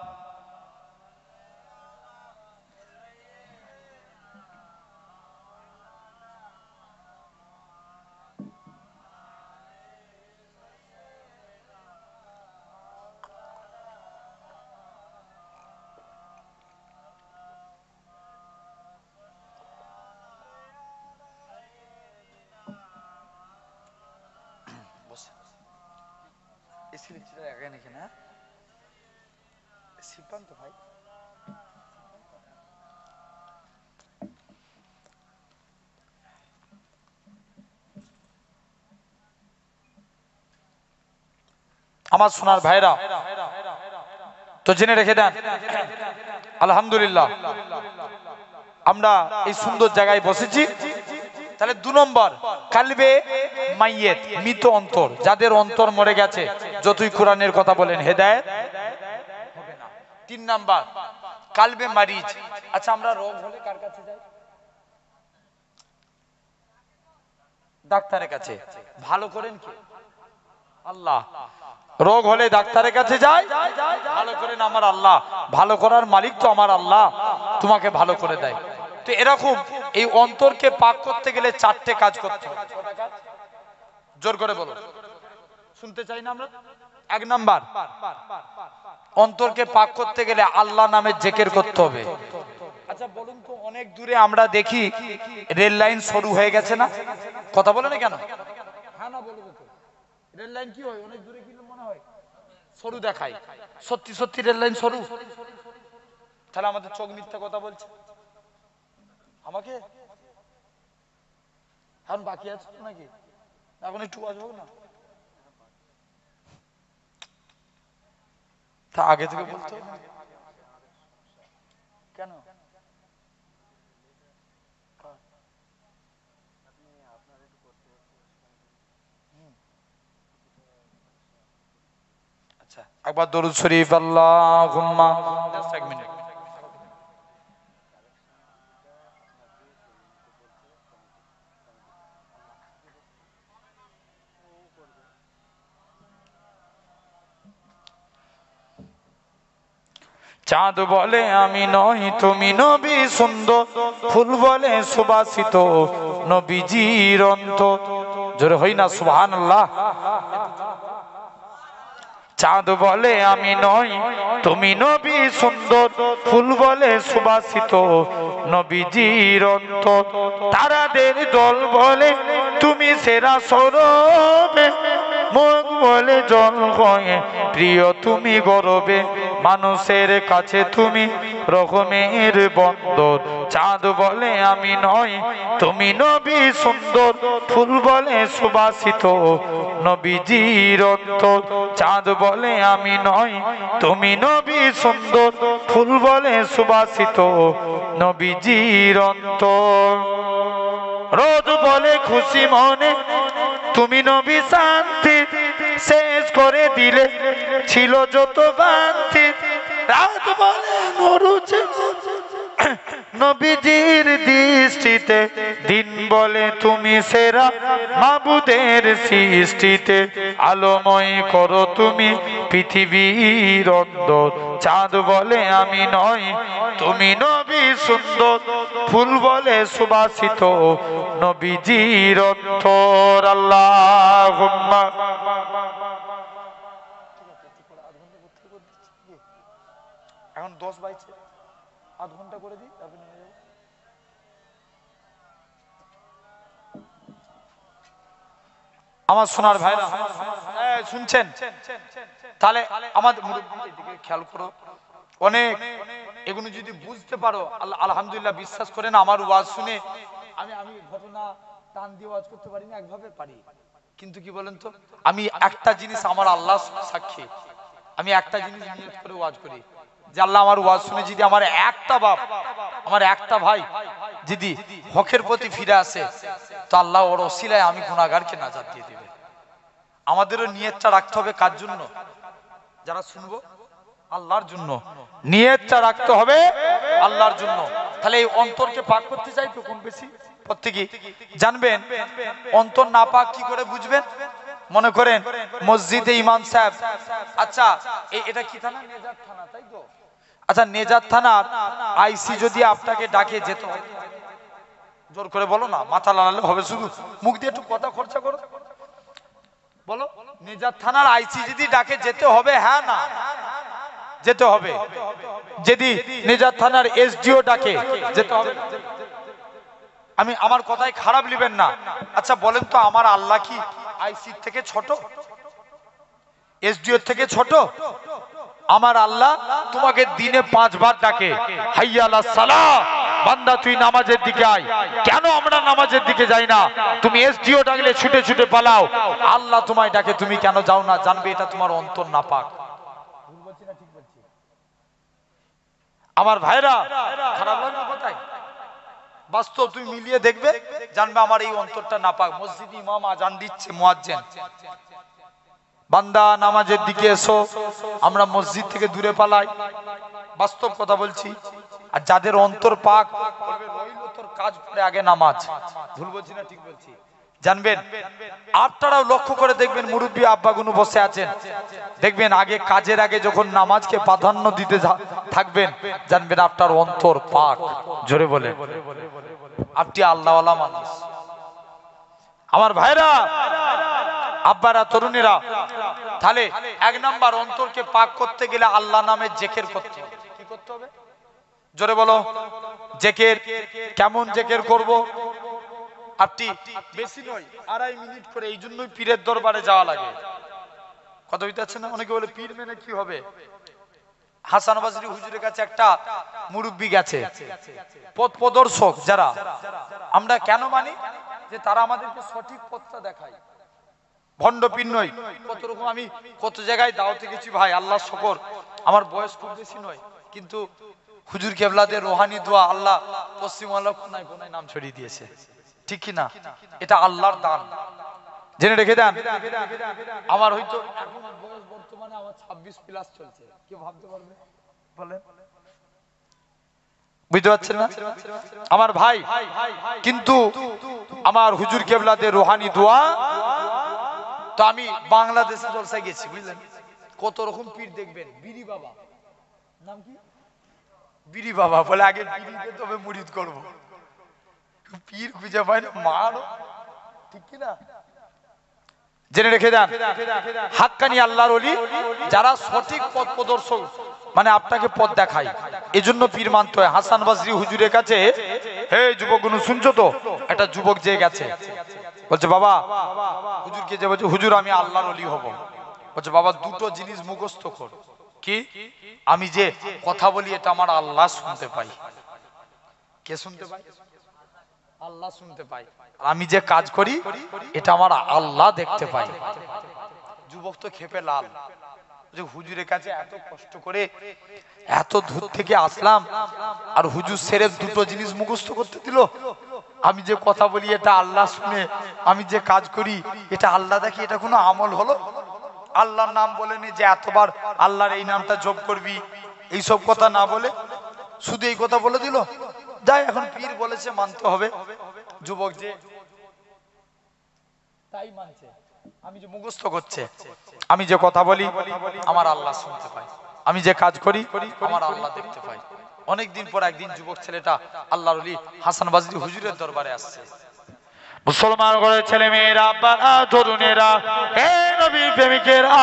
আমার সোনার ভাইরা তো জেনে রেখে দেন, আলহামদুলিল্লাহ আমরা এই সুন্দর জায়গায় বসেছি। তাহলে 2 নম্বর কালবে মাইয়েত, মৃত অন্তর, যাদের অন্তর মরে গেছে যতই কোরআনের কথা বলেন হেদায়েত হবে না। 3 নম্বর কালবে মারিজ। আচ্ছা আমরা রোগ হলে কার কাছে যাই? ডাক্তারের কাছে। ভালো করেন কি? আল্লাহ। রোগ হলে ডাক্তারের কাছে যাই, ভালো করেন আমার আল্লাহ। ভালো করার মালিক তো আমার আল্লাহ, তোমাকে ভালো করে দেয়। তো এরকম এই অন্তরকে পাক করতে গেলে 4টে কাজ করতে হবে। জোর করে বলো, শুনতে চাই না আমরা। 1 নাম্বার, অন্তরকে পাক করতে গেলে আল্লাহ নামের জিকির করতে হবে। আচ্ছা বলুন তো, অনেক দূরে আমরা দেখি রেল লাইন শুরু হয়ে গেছে না? কথা বলে না কেন? হ্যাঁ না বলবো তো। রেল লাইন কি হয়? অনেক দূরে গেলে মনে হয় সরু দেখায়। সত্যি সত্যি রেল লাইন সরু? তাহলে আমাদের চোখ মিথ্যা কথা বলছে। আমাকে এখন বাকি আছে নাকি? এখন একটু আসবো না? তা আগে থেকে বলতো কেন? আচ্ছা একবার দরুদ শরীফ আল্লাহুম্মা। Just 1 minute. চাঁদ বলে আমি নই তুমি নবী সুন্দর, ফুল বলে সুবাসিত নবীজির অন্তর। জোরে হই না সুবহানাল্লাহ। চাঁদ বলে আমি নই তুমি নবী সুন্দর, ফুল বলে সুবাসিত নবীজির অন্তর। তারাদের দল বলে তুমি সেরা সরবে, মুখ বলে জল হয়ে প্রিয় তুমি গরবে, মানুষের কাছে তুমি রকমের বন্দর। চাঁদ বলে আমি নই তুমি নবী সুন্দর, ফুল বলে সুবাসিত নবীজির অন্তর। চাঁদ বলে আমি নই তুমি নবী সুন্দর, ফুল বলে সুবাসিত নবীজির অন্তর। রোদ বলে খুশি মনে তুমি নবী শান্তি, শেষ করে দিলে ছিল যত বান্তি। রাত বলে মরুছে নবীজির দৃষ্টিতে, দিন বলে তুমি সেরা মাবুদের সৃষ্টিতে। আলোময় করো তুমি পৃথিবীর অন্তর। চাঁদ বলে আমি নই তুমি নবী সুন্দর, ফুল বলে সুবাসিত নবীজির অন্তর। আল্লাহুম্মা। এখন 10 বাইছে, আধ ঘন্টা করে দিই, তারপর নিয়ে যাবো। আমার সোনার ভাইরা শুনছেন? তাহলে আমাদের মুরব্বিদের দিকে খেয়াল করো। অনেক এগুলো যদি বুঝতে পারো আলহামদুলিল্লাহ। বিশ্বাস করেন আমার ওয়াজ শুনে আমি ঘটনা টান দিয়ে ওয়াজ করতে পারি না, একভাবে পারি। কিন্তু কি বলেন তো, আমি একটা জিনিস আমার আল্লাহ সাক্ষী, আমি একটা জিনিস নিয়ত করে ওয়াজ করি যে আল্লাহ আমার ওয়াজ শুনে যদি আমার একটা বাপ, আমার একটা ভাই যদি হকের প্রতি ফিরে আসে, তো আল্লাহ ওর ওসিলায় আমি গুনাহগারকে নাজাত দিয়ে দিবে। আমাদেরও নিয়তটা রাখতে হবে কার জন্য? যারা শুনবো আল্লাহর জন্য। নিয়তটা রাখতে হবে আল্লাহর জন্য। তাহলে এই অন্তরকে পাক করতে চাই তো কম বেশি প্রত্যেকে জানবেন। অন্তর না পাক কি করে বুঝবেন? মনে করেন মসজিদে ইমাম সাহেব, আচ্ছা এটা কি থানা? নেজাত থানা, তাই তো? আচ্ছা নেজাত থানার আইসি যদি আপনাকে ডাকে যেতে হয়, জোর করে বলো না, মাথা লাগালে হবে, শুধু মুখ দিয়ে একটু কথা খরচা করো, বলো। নেজাত থানার আইসি যদি ডাকে যেতে হবে, হ্যাঁ না? যেতে হবে। যদি নেজাত থানার এসডিও ডাকে যেতে হবে। আমি আমার কথায় খারাপ নেবেন না। আচ্ছা বলেন তো আমার আল্লাহ কি আইসি থেকে ছোট? এসডিও থেকে ছোট? আমার আল্লাহ তোমাকে দিনে 5 বার ডাকে, হাইয়া আলাস সালাহ, বান্দা তুই নামাজের দিকে আয়। কেন আমরা নামাজের দিকে যাই না? তুমি এসডিও ডাকলে ছুটে ছুটে পালাও, আল্লাহ তোমায় ডাকে তুমি কেন যাও না? জানবে এটা তোমার অন্তর নাপাক। আমার ভাইরা, খারাপ লাগবে কোথায়? বাস্তব তুমি মিলিয়ে দেখবে, জানবে আমার এই অন্তরটা নাপাক। মসজিদে ইমাম আজান দিচ্ছে, মুয়াজ্জিন, বান্দা নামাজের দিকে এসো, আমরা মসজিদ থেকে দূরে পালাই। বাস্তব কথা বলছি। আর যাদের অন্তর পাক, রইল তোর কাজ করে আগে নামাজ। ভুল বলছি না ঠিক বলছি? জানবেন আপনারাও লক্ষ্য করে দেখবেন, মুরব্বী আব্বাগুনো বসে আছেন, দেখবেন আগে কাজের আগে যখন নামাজকে প্রাধান্য দিতে থাকবেন, জানবেন আপনার অন্তর পাক। জোরে বলে আপনি আল্লাহওয়ালা মানুষ। আমার ভাইরা, আব্বারা, তরুণীরা, তাহলে 1 নাম্বার অন্তরকে পাক করতে গেলে আল্লাহ নামে জিকির করতে হবে। কি করতে হবে? জোরে বলো। জিকির। কেমন জিকির করব? আপনি বেশি নয়, 2.5 মিনিট করে, এই জন্যই পীরের দরবারে যাওয়া লাগে। কথা বুঝতে না? অনেকে বলে পীর মেনে কি হবে? হাসান বাজরি হুজুরের কাছে একটা মুরব্বি গেছে, পথ প্রদর্শক যারা, আমরা কেন মানি? যে তারা আমাদেরকে সঠিক পথটা দেখায়। ভণ্ড পীর নয়। কত রকম আমি কত জায়গায় দাওয়াতে গেছি ভাই, আল্লাহ শুকর, আমার বয়স খুব বেশি নয়, কিন্তু হুজুর কেবলাদের রোহানি দোয়া আল্লাহ পশ্চিম বাংলার কোনায় কোনায় নাম ছড়িয়ে দিয়েছে। ঠিক কি না? এটা আল্লাহর দান, জেনে রেখে দেন। আমার হয়তো এখন বয়স বর্তমানে আমার 26+ চলছে। কি ভাবতে পারবে বলেন? বুঝতে পারছেন না আমার ভাই? কিন্তু আমার হুজুর কেবলাদের রোহানি দোয়া, তো আমি বাংলাদেশে জলসায় গেছি, বুঝলেন? কত রকম পীর দেখবেন। বিড়ি বাবা, নাম কি? বিড়ি বাবা বলে আগে বিড়িতে তবে মুরিদ করবো। পীর খুঁজে পায় না, মারো। ঠিক কি না? জেনে রেখে দেন, হাক্কানি আল্লাহর ওলি যারা সঠিক পথ প্রদর্শক, মানে আপনাকে পথ দেখায়, এজন্য পীর মানতে হয়। হাসান বাজরি হুজুরের কাছে, হে যুবকগুলো শুনছো তো? একটা যুবক যে গেছে, বলছে বাবা, হুজুরকে যে বলছে, হুজুর আমি আল্লাহর ওলি হব। বলছে বাবা, 2টো জিনিস মুখস্থ কর। কি? আমি যে কথা বলি এটা আমার আল্লাহ শুনতে পাই। কে শুনতে পাই? আল্লাহ শুনতে পাই। আমি যে কাজ করি এটা আমার আল্লাহ দেখতে পাই। যুবক তো খেপে লাল। হুজুরের কাছে এত কষ্ট করে এত দূর থেকে আসলাম, আর হুজুর সেরে 2টো জিনিস মুখস্থ করতে দিল। আমি যে কথা বলি এটা আল্লাহ শুনে, আমি যে কাজ করি এটা আল্লাহ দেখি, এটা কোনো আমল হলো? আল্লাহর নাম বলেনি যে এতবার আল্লাহর এই নামটা জপ করবি, এইসব কথা না বলে শুধু এই কথা বলে দিল। যাই, এখন পীর বলেছে মানতে হবে। যুবক যে তাই মানছে। আমি যে মুখস্থ করছে, আমি যে কথা বলি আমার আল্লাহ শুনতে পাই, আমি যে কাজ করি আমার আল্লাহ দেখতে পাই। অনেকদিন পর একদিন যুবক ছেলেটা আল্লাহর ওলি হাসান বাজরি হুজুরের দরবারে আসছে। মুসলমান করে ছেলে মেয়েরা, আব্বারা, তরুণেরা, নবীর প্রেমিকেরা,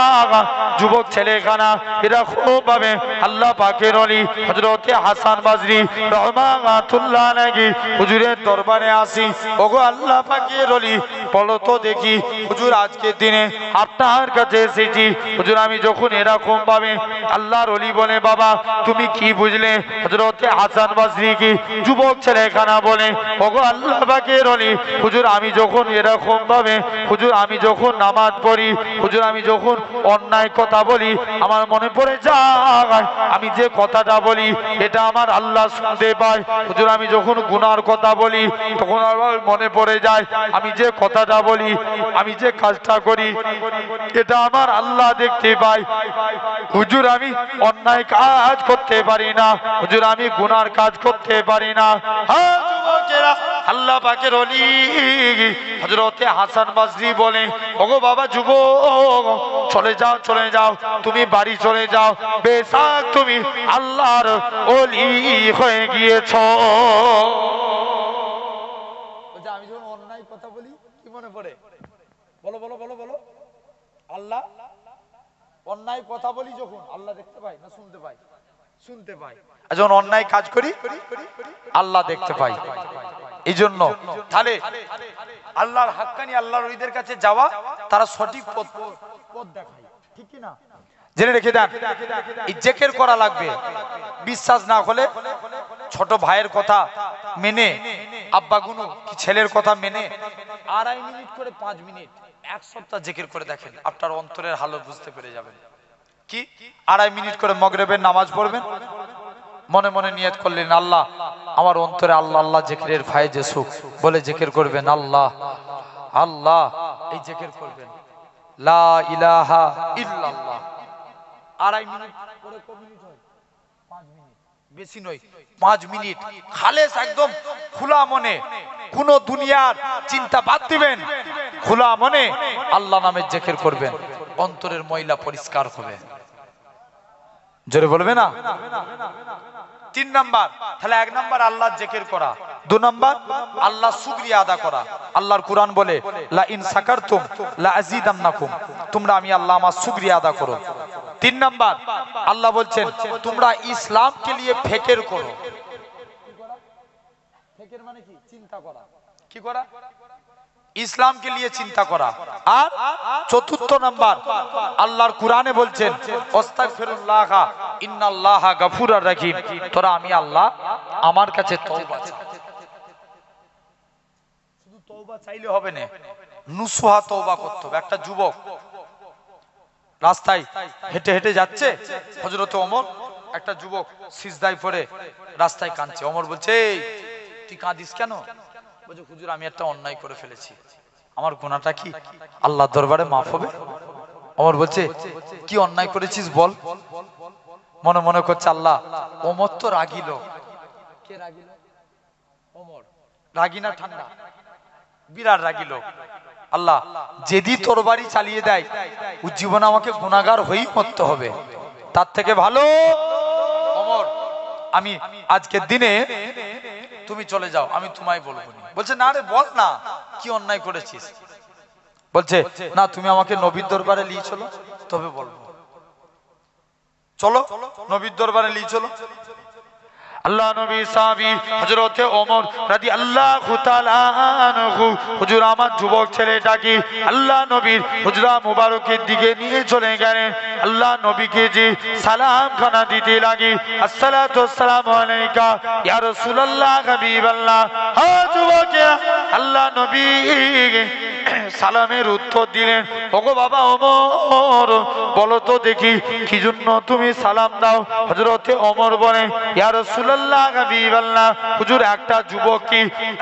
যুবক ছেলেখানা, এরা খুব ভাবে আল্লাহ পাকের ওলি হযরতে হাসান বাজরি রহমাতুল্লাহ আলাইহি হুজুরের দরবারে আসি। ওগো আল্লাহ পাকের ওলি, বলো তো দেখি হুজুর, আজকের দিনে আপনার কাছে এসেছি হুজুর, আমি যখন এরকম ভাবে আল্লাহর ওলি বলে, বাবা তুমি কি বুঝলে? হযরতে হাসান বাজরি কি যুবক ছেলেখানা বলে, ওগো আল্লাহ পাকের ওলি হুজুর, আমি যখন এরকম ভাবে হুজুর, আমি যখন নামাজ পড়ি হুজুর, আমি যখন অন্যায় কথা বলি, আমার মনে পড়ে যায় আমি যে কথাটা বলি এটা আমার আল্লাহ শুনতে পায়। হুজুর, আমি যখন গুনার কথা বলি তখন আমার মনে পড়ে যায় আমি যে কথাটা বলি, আমি যে কাজটা করি এটা আমার আল্লাহ দেখতে পায়। হুজুর, আমি অন্যায় কাজ করতে পারি না হুজুর, আমি গুনার কাজ করতে পারি না। হ্যাঁ যুবকেরা, আল্লাহ পাকের ওলি হযরতে হাসান বাজরি বলে, ওগো বাবা যুবক, চলে যাও চলে যাও, তুমি বাড়ি চলে যাও, বেশাক তুমি আল্লাহর ওলি হয়ে গিয়েছো। আমি যখন অন্যায় কথা বলি কি মনে পড়ে? বলো বলো বলো বলো। আল্লাহ, অন্যায় কথা বলি যখন আল্লাহ দেখতে পাই না শুনতে পাই? শুনতে পাই। আর যখন অন্যায় কাজ করি আল্লাহ দেখতে পাই। এই জন্য তাহলে আল্লাহর হাক্কানি আল্লাহর ওলিদের কাছে যাওয়া, তারা সঠিক পথ দেখায়। ঠিক কি না? জেনে রেখে দেন, এই জিকির করা লাগবে। বিশ্বাস না হলে ছোট ভাইয়ের কথা মেনে, আব্বা গুনু কি ছেলের কথা মেনে 2.5 মিনিট করে 5 মিনিট 1 সপ্তাহ জিকির করে দেখেন, আপনার অন্তরের হালত বুঝতে পেরে যাবেন। কি 2.5 মিনিট করে মাগরিবের নামাজ পড়বেন, মনে মনে নিয়ত করলেন আল্লাহ আমার অন্তরে আল্লাহ আল্লাহ জিকিরের ফায়েজে সুখ বলে জিকির করবেন, আল্লাহ আল্লাহ এই জিকির করবেন, লা ইলাহা ইল্লাল্লাহ। 2.5 মিনিট করে কত মিনিট হয়? 5 মিনিট, বেশি নয় 5 মিনিট খালেস একদম খোলা মনে, কোন দুনিয়ার চিন্তা বাদ দিবেন, খোলা মনে আল্লাহ নামের জিকির করবেন, অন্তরের ময়লা পরিষ্কার হবে। জোরে বলবে না? 3 নাম্বার, তাহলে 1 নাম্বার আল্লাহর জিকির করা, 2 নাম্বার আল্লাহ শুকরিয়া আদা করা। আল্লাহর কুরআন বলে লা ইন সাকারতুম লা আযীদান্নাকুম, তোমরা আমি আল্লাহ আমার শুকরিয়া আদা করো। 3 নাম্বার আল্লাহ বলছেন তোমরা ইসলামকে নিয়ে ফিকির করো। ফিকির মানে কি? চিন্তা করা। কি করা? ইসলামকে নিয়ে চিন্তা করা। আর 4 নাম্বার আল্লাহর কুরআনে বলছেন আস্তাগফিরুল্লাহ ইন্নাল্লাহা গফুরুর রহিম, তোরা আমি আল্লাহ আমার কাছে তওবা চাই। শুধু তওবা চাইলে হবে না, নুসুহা তওবা করতে হবে। একটা যুবক রাস্তায় হেঁটে হেঁটে যাচ্ছে, হযরত ওমর, একটা যুবক সিজদায় পড়ে রাস্তায় কাঁদছে। ওমর বলছে এই তুই কাঁদিস কেন? বলছে হুজুর আমি একটা অন্যায় করে ফেলেছি, আমার গুনাহটা কি আল্লাহর দরবারে মাফ হবে? ওমর বলছে কি অন্যায় করেছিস বল। মনে মনে করছে আল্লাহ ওমর তো রাগী লোক। কে রাগী লোক? ওমর। রাগী না ঠান্ডা? বিরাট রাগী লোক। আল্লাহ যেদি তরবারি চালিয়ে দেয় ও জীবনে আমাকে গুনাহগার হয়েই মরতে হবে, তার থেকে ভালো ওমর আমি আজকের দিনে তুমি চলে যাও, আমি তোমায় বলবো না। বলছে না রে বল না কি অন্যায় করেছিস। বলছে না তুমি আমাকে নবীর দরবারে নিয়ে চলো তবে বলবো। চলো নবীর দরবারে নিয়ে চলো। আল্লাহ নবী সাহাবী হযরতে ওমর রাদিয়াল্লাহু তাআলা আনহু হুজুর আমার যুবক ছেলেটাকে আল্লাহ নবীর হুজরা মুবারকের দিকে নিয়ে চলে গেলেন। আল্লাহ নবীকে যে সালাম খানা দিতে লাগে, আসসালাতু ওয়াসসালামু আলাইকা ইয়া রাসূলুল্লাহ হাবিবাল্লাহ। হ্যাঁ যুবকেরা, আল্লাহ নবী সালামের উত্তর দিলেন, ওগো বাবা ওমর বলো তো দেখি কি জন্য তুমি সালাম দাও। হযরতে ওমর বলেন ইয়া রাসূলুল্লাহ হাবিবাল্লাহ, হুজুর একটা যুবক কি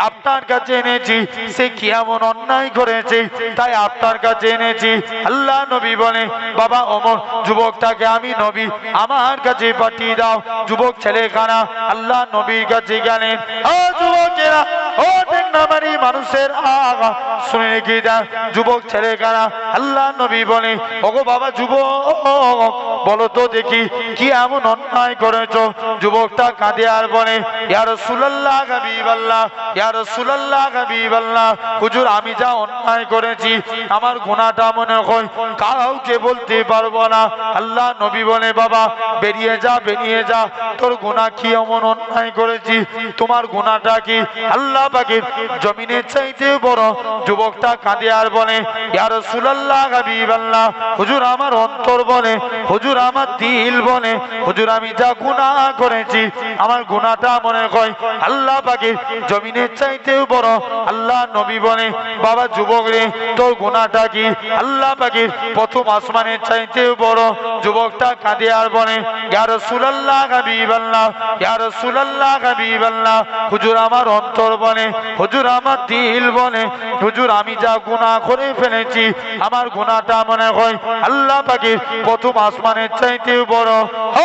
আপনার কাছে এনেছি, সে কি এমন অন্যায় করেছে তাই আপনার কাছে এনেছি। আল্লাহ নবী বলে বাবা ওমর যুবকটাকে আমি নবী আমার কাছে পাঠিয়ে দাও। যুবক ছেলেখানা আল্লাহ নবীর কাছে গেলেন। ও যুবকেরা, ও টেকনামারি মানুষের আগা শুনে রেখে দেন, যুবক ছেলেখানা আল্লাহ নবী বলে ওগো বাবা যুবক বলো তো দেখি কি এমন অন্যায় করেছো। যুবকটা কাঁদে আর বলে ইয়া রাসূলুল্লাহ হাবিবাল্লাহ, ইয়া রাসূলুল্লাহ হাবিবাল্লাহ, হুজুর আমি যা অন্যায় করেছি আমার গুনাহটা মনে হয় কাউকে বলতে পারবো না। আল্লাহ নবী বলে বাবা বেরিয়ে যা বেরিয়ে যা, তোর গুনাহ কি এমন অন্যায় করেছি, তোমার গুনাহটা কি আল্লাহ পাকের জমিনের চাইতে বড়। যুবকটা কাঁদে আর বলে ইয়া রাসূলুল্লাহ হাবিবাল্লাহ, হুজুর আমার অন্তর বলে, হুজুর আমার দিল বলে, হুজুর আমি যা গুনাহ করেছি আমার গুনাহটা মনে হয় আল্লাহ পাকের জমিনের চাইতেও বড়। আল্লাহ নবী বলে বাবা যুবক রে তোর গুনাহটা কি আল্লাহ পাকের প্রথম আসমানের চাইতেও বড়। যুবকটা কাঁদে আর বলে ইয়া রাসূলুল্লাহ হাবিবাল্লাহ, ইয়া রাসূলুল্লাহ হাবিবাল্লাহ, হুজুর আমার অন্তর বলে, হুজুর আমার দিল বলে, হুজুর আমি যা গুনাহ করে ফেলেছি আমার গুনাহটা মনে হয় আল্লাহ পাকের প্রথম আসমানের চাইতেও বড়।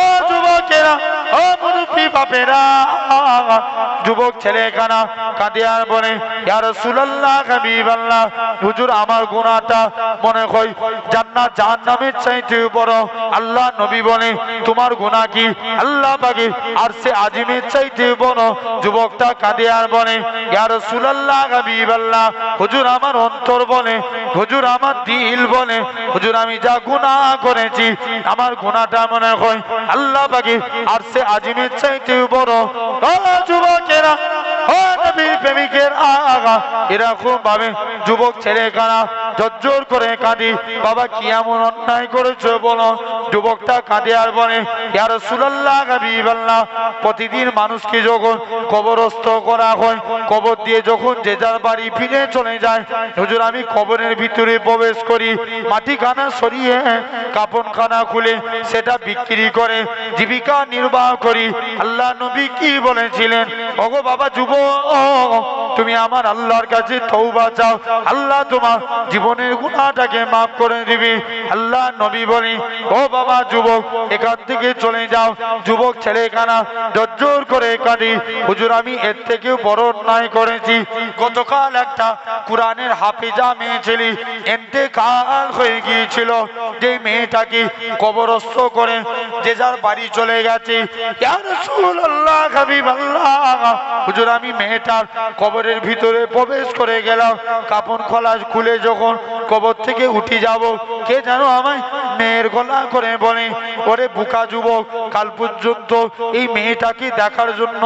ও যুবকেরা, ও মুরব্বি বাপেরা, যুবক ছেলেখানা কাঁদে আর বলে ইয়া রাসূলুল্লাহ হাবিবাল্লাহ, হুজুর আমার গুনাহটা মনে হয় জান্নাত জাহান্নামের চাইতেও বড়। আল্লাহ নবী বলে তোমার গুনাহ কি আল্লাহ পাকের আরশে আজিমের চাইতেও বড়। যুবকটা কাঁদে আর বলে ইয়া রাসূলুল্লাহ হাবিবাল্লাহ, হুজুর আমার অন্তর বলে, হুজুর আমার দিল বলে, হুজুর আমি যা গুনাহ করেছি আমার গুনাহটা মনে হয় আল্লাহ পাকের আরশে আজিমের চাইতেও বড়। ও যুবকেরা, ও নবীর প্রেমিকের আগা, এরকম ভাবে যুবক ছেলেখানা জোর করে কাঁদি, বাবা কি এমন অন্যায় করেছো বলো? যুবকটা কাঁদে আর বলে, ইয়া রাসূলুল্লাহ হাবিবাল্লাহ, প্রতিদিন মানুষকে যখন কবরস্থ করা হয়, কবর দিয়ে যখন যে যার বাড়ি ফিরে চলে যায়, হুজুর আমি কবরের ভিতরে প্রবেশ করি, মাটিখানা সরিয়ে কাফনখানা খুলে সেটা বিক্রি করে জীবিকা নির্বাহ করি। আল্লাহ নবী কি বলেছিলেন? ওগো বাবা যুবক, তুমি আমার আল্লাহর কাছে তওবা চাও, আল্লাহ তোমার জীবনের গুনাহটাকে মাফ করে দিবে। আল্লাহ নবী বলে, ও বাবা যুবক, এখান থেকে চলে যাও। যুবক ছেলেখানা জোর করে কাঁদি, হুজুর আমি এর থেকেও বড় অন্যায় করেছি। গতকাল একটা কোরআনের হাফিজা মেয়ে ছেলে ইন্তেকাল হয়ে গিয়েছিল, যে মেয়েটাকে কবরস্থ করে যে যার বাড়ি চলে গেছে। ইয়া রাসূলুল্লাহ হাবিবাল্লাহ, হুজুর আমি মেয়েটার কবরের ভিতরে প্রবেশ করে গেলাম, কাপন খোলা খুলে যখন কবর থেকে উঠে যাব, কে যেন আমায় মেয়ের গলা করে বলে, ওরে বোকা যুবক, কাল পর্যন্ত এই মেয়েটাকে দেখার জন্য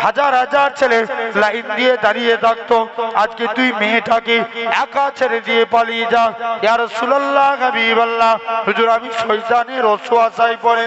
হাজার হাজার ছেলে লাইন দিয়ে দাঁড়িয়ে থাকতো, আজকে তুই মেয়েটাকে একা ছেড়ে দিয়ে পালিয়ে যা। ইয়া রাসূলুল্লাহ হাবিবাল্লাহ, হুজুর আমি শয়তানের ওয়াসওয়াসায় পড়ে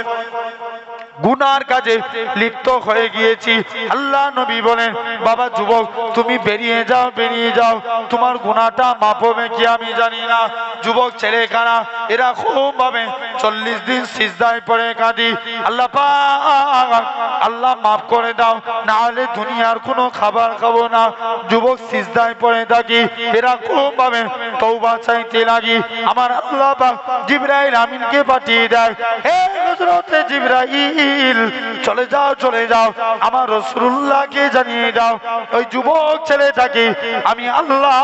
গুনার কাজে লিপ্ত হয়ে গিয়েছি। আল্লাহ নবী বলেন, বাবা যুবক তুমি বেরিয়ে যাও, বেরিয়ে যাও, তোমার গুনাহটা মাফ হবে কি আমি জানি না। যুবক ছেলেখানা এরকম ভাবে 40 দিন সিজদায় পড়ে কাঁদি, আল্লাহ পাক আল্লাহ মাফ করে দাও, না হলে দুনিয়ার কোনো খাবার খাবো না। যুবক সিজদায় পড়ে থাকি, এরকম ভাবে তওবা চাইতে লাগি। আমার আল্লাহ পাক জিবরাইল আমিনকে পাঠিয়ে দেয়, হে হযরতে জিবরাইল, চলে যাও চলে যাও, আমার রাসূলুল্লাহকে জানিয়ে দাও ওই যুবক ছেলেটাকে আমি আল্লাহ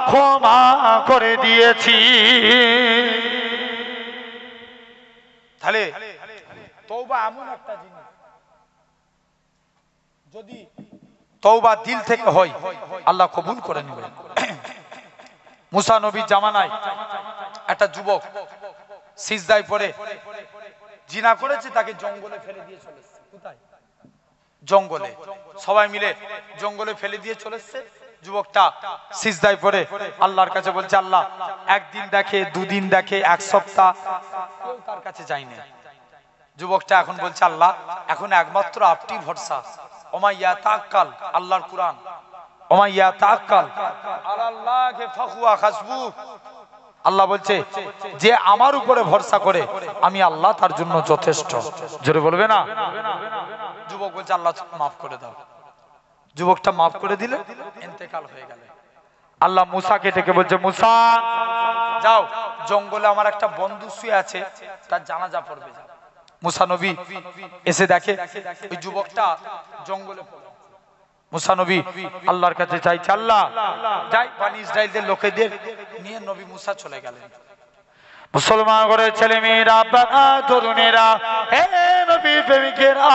ক্ষমা করে দিয়েছি। তাহলে তওবা এমন একটা জিনিস, যদি তওবা দিল থেকে হয় আল্লাহ কবুল করে নেবেন। মুসা নবীর জামানায় একটা যুবক সিজদায় পড়ে জিনা করেছে, তাকে জঙ্গলে ফেলে দিয়ে চলে এসেছে। কোথায়? জঙ্গলে। সবাই মিলে জঙ্গলে ফেলে দিয়ে চলে এসেছে। যুবকটা সিজদায় পড়ে আল্লাহর কাছে বলছে, আল্লাহ একদিন দেখে, দুদিন দেখে, এক সপ্তাহ, কেউ তার কাছে যায়নি। যুবকটা এখন বলছে, আল্লাহ এখন একমাত্র আপনি ভরসা। ওমা ইয়াতাক্কাল, আল্লাহর কুরআন, ওমা ইয়াতাক্কাল আলাল্লাহি ফাহুয়া হাসবু। আল্লাহ বলছে যে আমার উপরে ভরসা করে আমি আল্লাহ তার জন্য যথেষ্ট। জোরে বলবে না? যুবক বলছে, আল্লাহ মাফ করে দাও। যুবকটা মাফ করে দিলে, ইন্তেকাল হয়ে গেল। আল্লাহ মুসাকে ডেকে বলছে, মুসা যাও, জঙ্গলে আমার একটা বন্ধু শুয়ে আছে, তার জানাজা পড়বে। মুসা নবী এসে দেখে ওই যুবকটা জঙ্গলে পড়ে। মুসা নবী আল্লাহর কাছে চাইছে, আল্লাহ যাই বনি ইসরাইলদের লোকেদের নিয়ে নবী মুসা চলে গেলেন। মুসলমান করে ছেলে মেয়েরা, বাবা তরুণেরা, হে নবী প্রেমিকেরা,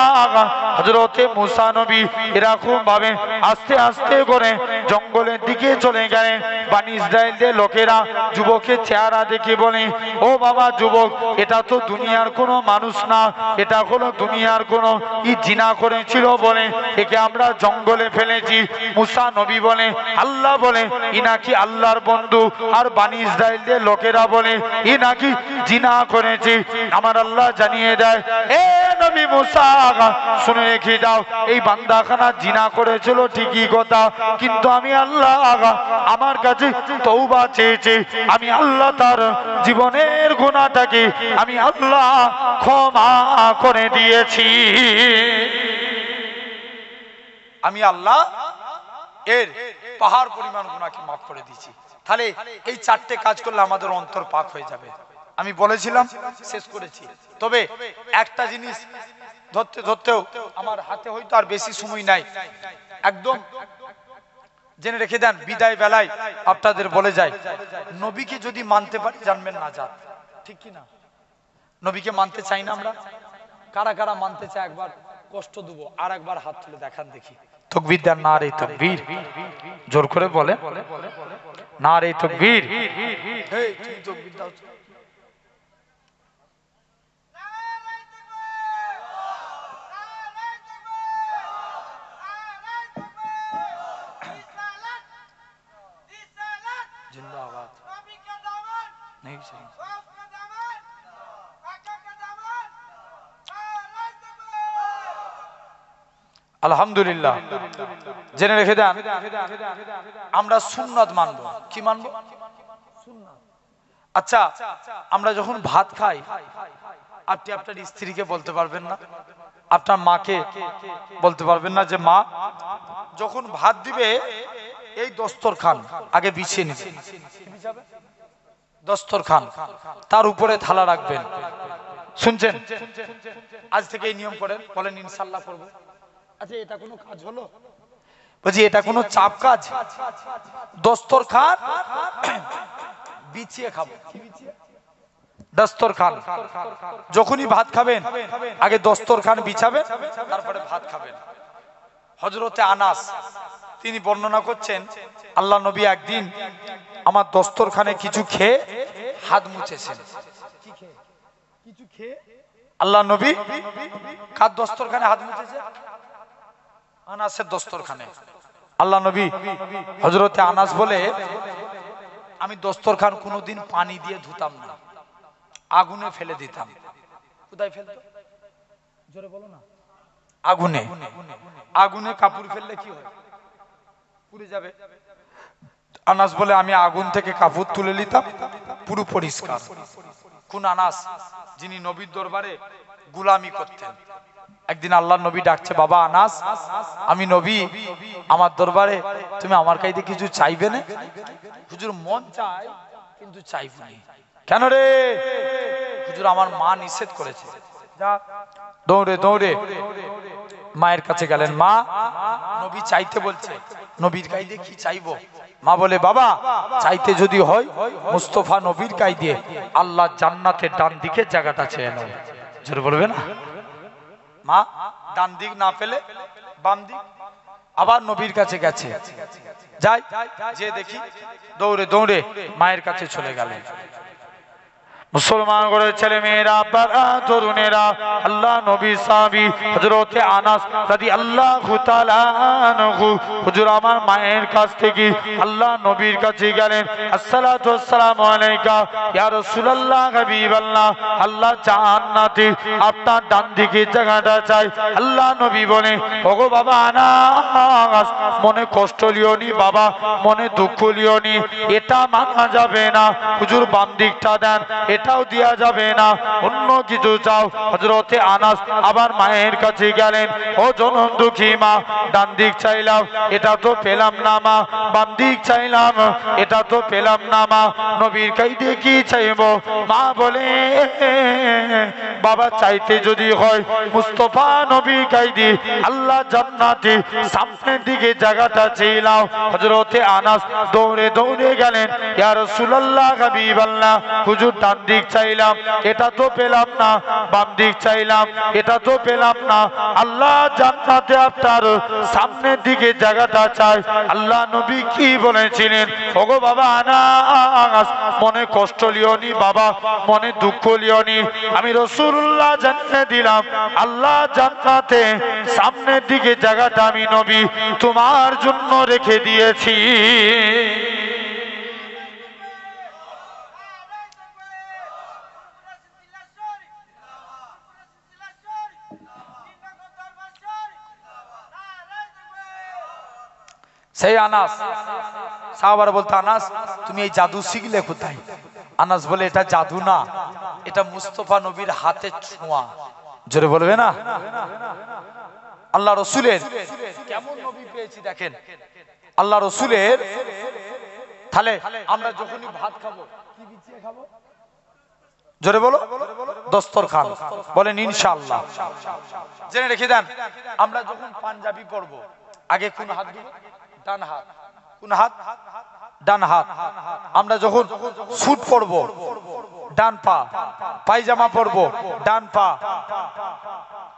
হযরতে মুসা নবী এরকম ভাবে আস্তে আস্তে করে জঙ্গলের দিকে চলে গেলেন। বনি ইসরাইলদের লোকেরা যুবকের চেহারা দেখে বলে, ও বাবা যুবক, এটা তো দুনিয়ার কোনো মানুষ না, এটা হলো দুনিয়ার কোনো জিনা করেছিল বলে একে আমরা জঙ্গলে ফেলেছি। মুসা নবী বলে, আল্লাহ বলে ইনাকি আল্লাহর বন্ধু, আর বনি ইসরাইলদের লোকেরা বলে নাকি জিনা করেছে। আমার আল্লাহ জানিয়ে দেয়, এ নবী মুসা শুনে রেখে দাও, এই বান্দাখানা জিনা করেছিল ঠিকই কথা, কিন্তু আমি আল্লাহ আমার কাছে তওবা চেয়েছে, আমি আল্লাহ তার জীবনের গুনাহটাকে আমি আল্লাহ ক্ষমা করে দিয়েছি। আমি আল্লাহ এর পাহাড় পরিমাণ গুনাহকে মাফ করে দিয়েছি। তাহলে এই চারটে কাজ করলে আমাদের অন্তর পাক হয়ে যাবে। আমি বলেছিলাম, শেষ করেছি। তবে একটা জিনিস ধরতে ধরতেও আমার হাতে হয়তো আর বেশি সময় নাই, একদম জেনে রেখে দেন। বিদায় বেলায় আপনাদের বলে যায়, নবীকে যদি মানতে পারি জানবেন নাজাত, ঠিক কি না? নবীকে মানতে চাই না আমরা? কারা কারা মানতে চায় একবার কষ্ট দেবো, আর একবার হাত তুলে দেখান দেখি। তাকবীর দেন, নারে তাকবীর, জোর করে বলে নারে তাকবীর। এই তুমি তাকবীর দাও। জিন্দাবাদ। আলহামদুলিল্লাহ। জেনে রেখে দেন, আমরা সুন্নাত মানব। কি মানব? সুন্নাত। আচ্ছা, আমরা যখন ভাত খাই, আপনি আপনার স্ত্রীকে বলতে পারবেন না, আপনার মাকে বলতে পারবেন না যে মা, যখন ভাত দিবে এই দস্তরখান আগে বিছিয়ে নিবে, দস্তরখান, তার উপরে থালা রাখবেন। শুনছেন? আজ থেকে এই নিয়ম করেন, বলেন ইনশাআল্লাহ করব। আচ্ছা, এটা কোনো কাজ হলো? বলছি এটা কোনো চাপ কাজ? দস্তরখান বিছিয়ে খাবো। দস্তরখান যখনই ভাত খাবেন আগে দস্তরখান বিছাবেন, তারপরে ভাত খাবেন। হযরতে আনাস তিনি বর্ণনা করছেন, আল্লাহ নবী একদিন আমার দস্তরখানে কিছু খেয়ে হাত মুছেছেন। কিছু খেয়ে আল্লাহ নবী কার দস্তরখানে হাত মুছেছে? আনাসের দস্তরখানে। আল্লাহ নবী হযরতে আনাস বলে, আমি দস্তরখান কোনোদিন পানি দিয়ে ধুতাম না, আগুনে ফেলে দিতাম। কোথায় ফেলতো? জোরে বলো না। আগুনে। আগুনে কাপড় ফেললে কি হয়? পুড়ে যাবে। আনাস বলে, আমি আগুন থেকে কাপড় তুলে নিতাম, পুরো পরিষ্কার। কোন আনাস? যিনি নবীর দরবারে গোলামি করতেন। একদিন আল্লাহ নবী ডাকছে, বাবা আনাস, আমি নবী, আমার দরবারে তুমি আমার কাছে কিছু চাইবে না? হুজুর, মন চায় কিন্তু চাইবো না। কেন রে? হুজুর, আমার মা নিষেধ করেছে। যা। দৌড়ে দৌড়ে মায়ের কাছে গেলেন। মা, নবী চাইতে বলছে, নবীর কাছে কি চাইবো? মা বলে, বাবা চাইতে যদি হয় মুস্তাফা নবীর কাছে দিয়ে আল্লাহ জান্নাতের ডান দিকে জায়গাটা চেয়ে নাও। জোরে বলবে না? মা ডান দিক না পেলে বাম দিক, আবার নবীর কাছে গেছে। যাই যে দেখি দৌড়ে দৌড়ে মায়ের কাছে চলে গেলেন। মুসলমান করে ছেলে মেয়েরা, তরুণেরা, আল্লাহ নবী সাহাবী হযরতে আনাস রাদিয়াল্লাহু তাআলা আনহু হুজুর আমার মায়ের কাছ থেকে আল্লাহ নবীর কাছে গেলেন। আসসালাতু ওয়াসসালামু আলাইকা ইয়া রাসূলুল্লাহ হাবিবাল্লাহ, আল্লাহ জান্নাতে আপনার ডান দিকে জায়গাটা চাই। আল্লাহ নবী বলে, ওগো বাবা আনাস, মনে কষ্ট লিওনি বাবা, মনে দুঃখ লিওনি, এটা মানা যাবে না। হুজুর বাম দিকটা দেন, এটাও দেয়া যাবে না, অন্য কিছু চাও। হযরতে আনাস আবার মায়ের কাছে গেলেন। ও জনম দুঃখী মা, ডান দিক চাইলাম, এটা তো পেলাম না মা, বাম দিক চাইলাম, এটা তো পেলাম না মা, নবীর কাছে কি চাইবো? মা বলে, বাবা চাইতে যদি হয় মুস্তাফা নবীর কাছে আল্লাহ জান্নাতে সামনের দিকে জায়গাটা চাইলাও। হযরতে আনাস দৌড়ে দৌড়ে গেলেন, ইয়া রাসূলুল্লাহ হাবিবাল্লাহ, হুজুর ডান দিক চাইলাম, এটা তো পেলাম না, বাম দিক চাইলাম, এটা তো পেলাম না, আল্লাহ জান্নাতে আপনার সামনের দিকে জায়গাটা চাই। আল্লাহ নবী কি বলেছিলেন? ওগো বাবা আনাস, মনে কষ্ট লিওনি বাবা, মনে দুঃখ লিওনি, আমি রাসূলুল্লাহ জানিয়ে দিলাম আল্লাহ জান্নাতে সামনের দিকে জায়গাটা আমি নবী তোমার জন্য রেখে দিয়েছি। সেই আনাস সাহাবারা বলতো, আনাস তুমি এই জাদু শিখলে কোথায়? আনাস বলে, এটা জাদু না, এটা মুস্তাফা নবীর হাতে ছোঁয়া। জোরে বলবে না? আল্লাহ রসুলের কেমন নবী পেয়েছি দেখেন। আল্লাহ রসুলের, তাহলে আমরা যখনই ভাত খাবো কি বিছিয়ে খাবো? জোরে বলো। দস্তরখান। বলেন ইনশাআল্লাহ। জেনে রেখে দেন, আমরা যখন পাঞ্জাবি পরবো আগে কোন হাত দিব? ডান হাত। কোন হাত? ডান হাত। আমরা যখন স্যুট পরবো ডান পা, পায়জামা পরবো ডান পা,